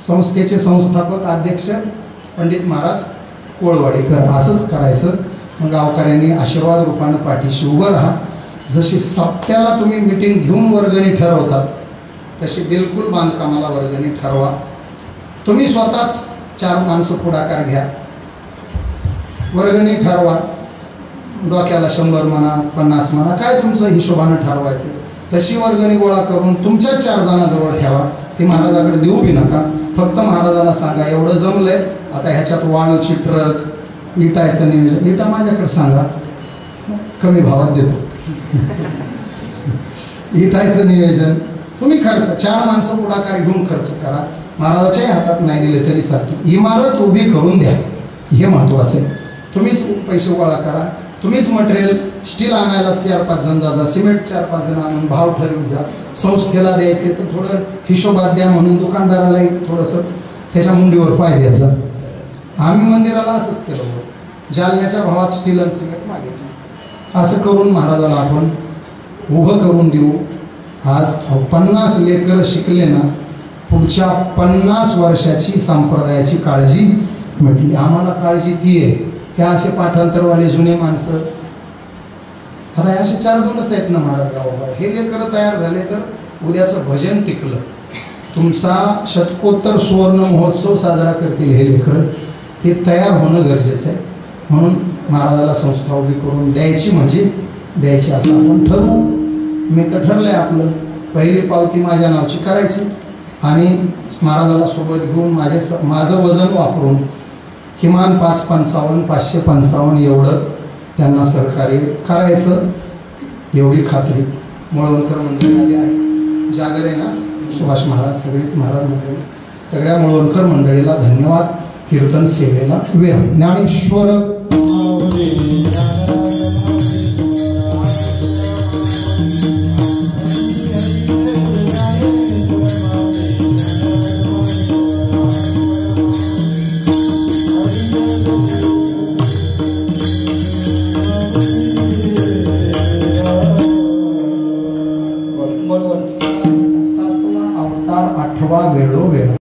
संस्थेचे संस्थापक अध्यक्ष पंडित महाराज कोळवाडीकर असंच करायचं. मग गावकऱ्यांनी आशीर्वाद रूपानं पाठीशी उभं राहा. जशी सप्त्याला तुम्ही मिटिंग घेऊन वर्गणी ठरवतात, तशी बिलकुल बांधकामाला वर्गणी ठरवा. तुम्ही स्वतःच 4 माणसं पुढाकार घ्या, वर्गणी ठरवा. डोक्याला 100 म्हणा, 50 म्हणा, काय तुमचं हिशोबानं ठरवायचं. तशी वर्गणी गोळा करून तुमच्याच 4 जणांजवळ ठेवा. ती महाराजाकडे देऊ बी नका. फक्त महाराजाला सांगा एवढं जमलंय, आता ह्याच्यात वाळूची ट्रक, इटायचं नियोजन, इटा माझ्याकडे सांगा, कमी भावात देतो. इटायचं नियोजन तुम्ही खर्च 4 माणसं पुढाकार घेऊन खर्च करा. महाराजाच्याही हातात नाही दिले तरी चालते. इमारत उभी करून द्या, हे महत्त्वाचं आहे. तुम्हीच पैसे गोळा करा, तुम्हीच मटेरियल, स्टील आणायला 4-5 जण जा, सिमेंट 4-5 जण आणून भाव ठरवून जा. संस्थेला द्यायचे तर थोडं हिशोबात द्या म्हणून दुकानदारालाही थोडंसं त्याच्या मुंडीवर पाय द्यायचा. आम्ही मंदिराला असंच केलं होतं, जालन्याच्या भावात स्टील आणि सिमेंट मागितलं. असं करून महाराजाला आपण उभं करून देऊ. आज 50 लेकरं शिकले ना, पुढच्या 50 वर्षाची संप्रदायाची काळजी म्हटली. आम्हाला काळजी ती आहे. हे असे पाठांतरवाले जुने माणसं, आता हे असे 4-2च आहेत ना महाराज गावोगाव. हे लेकरं तयार झाले तर उद्याचं भजन टिकलं. तुमचा शतकोत्तर सुवर्ण महोत्सव साजरा करतील हे लेकरं. ते तयार होणं गरजेचं आहे. म्हणून महाराजाला संस्था उभी करून द्यायची म्हणजे द्यायची असं आपण ठरवू. मी तर ठरलं आहे आपलं, पहिली पावती माझ्या नावची करायची आणि महाराजाला सोबत घेऊन माझं वजन वापरून किमान 555 555 एवढं त्यांना सहकार्य करायचं, एवढी खात्री मुळवणकर मंडळी आली आहे. जागर आहे ना सुभाष महाराज, सगळीच महाराज मंडळी, सगळ्या मुळवणकर मंडळीला धन्यवाद. कीर्तन सेवेला विराम. ज्ञानेश्वर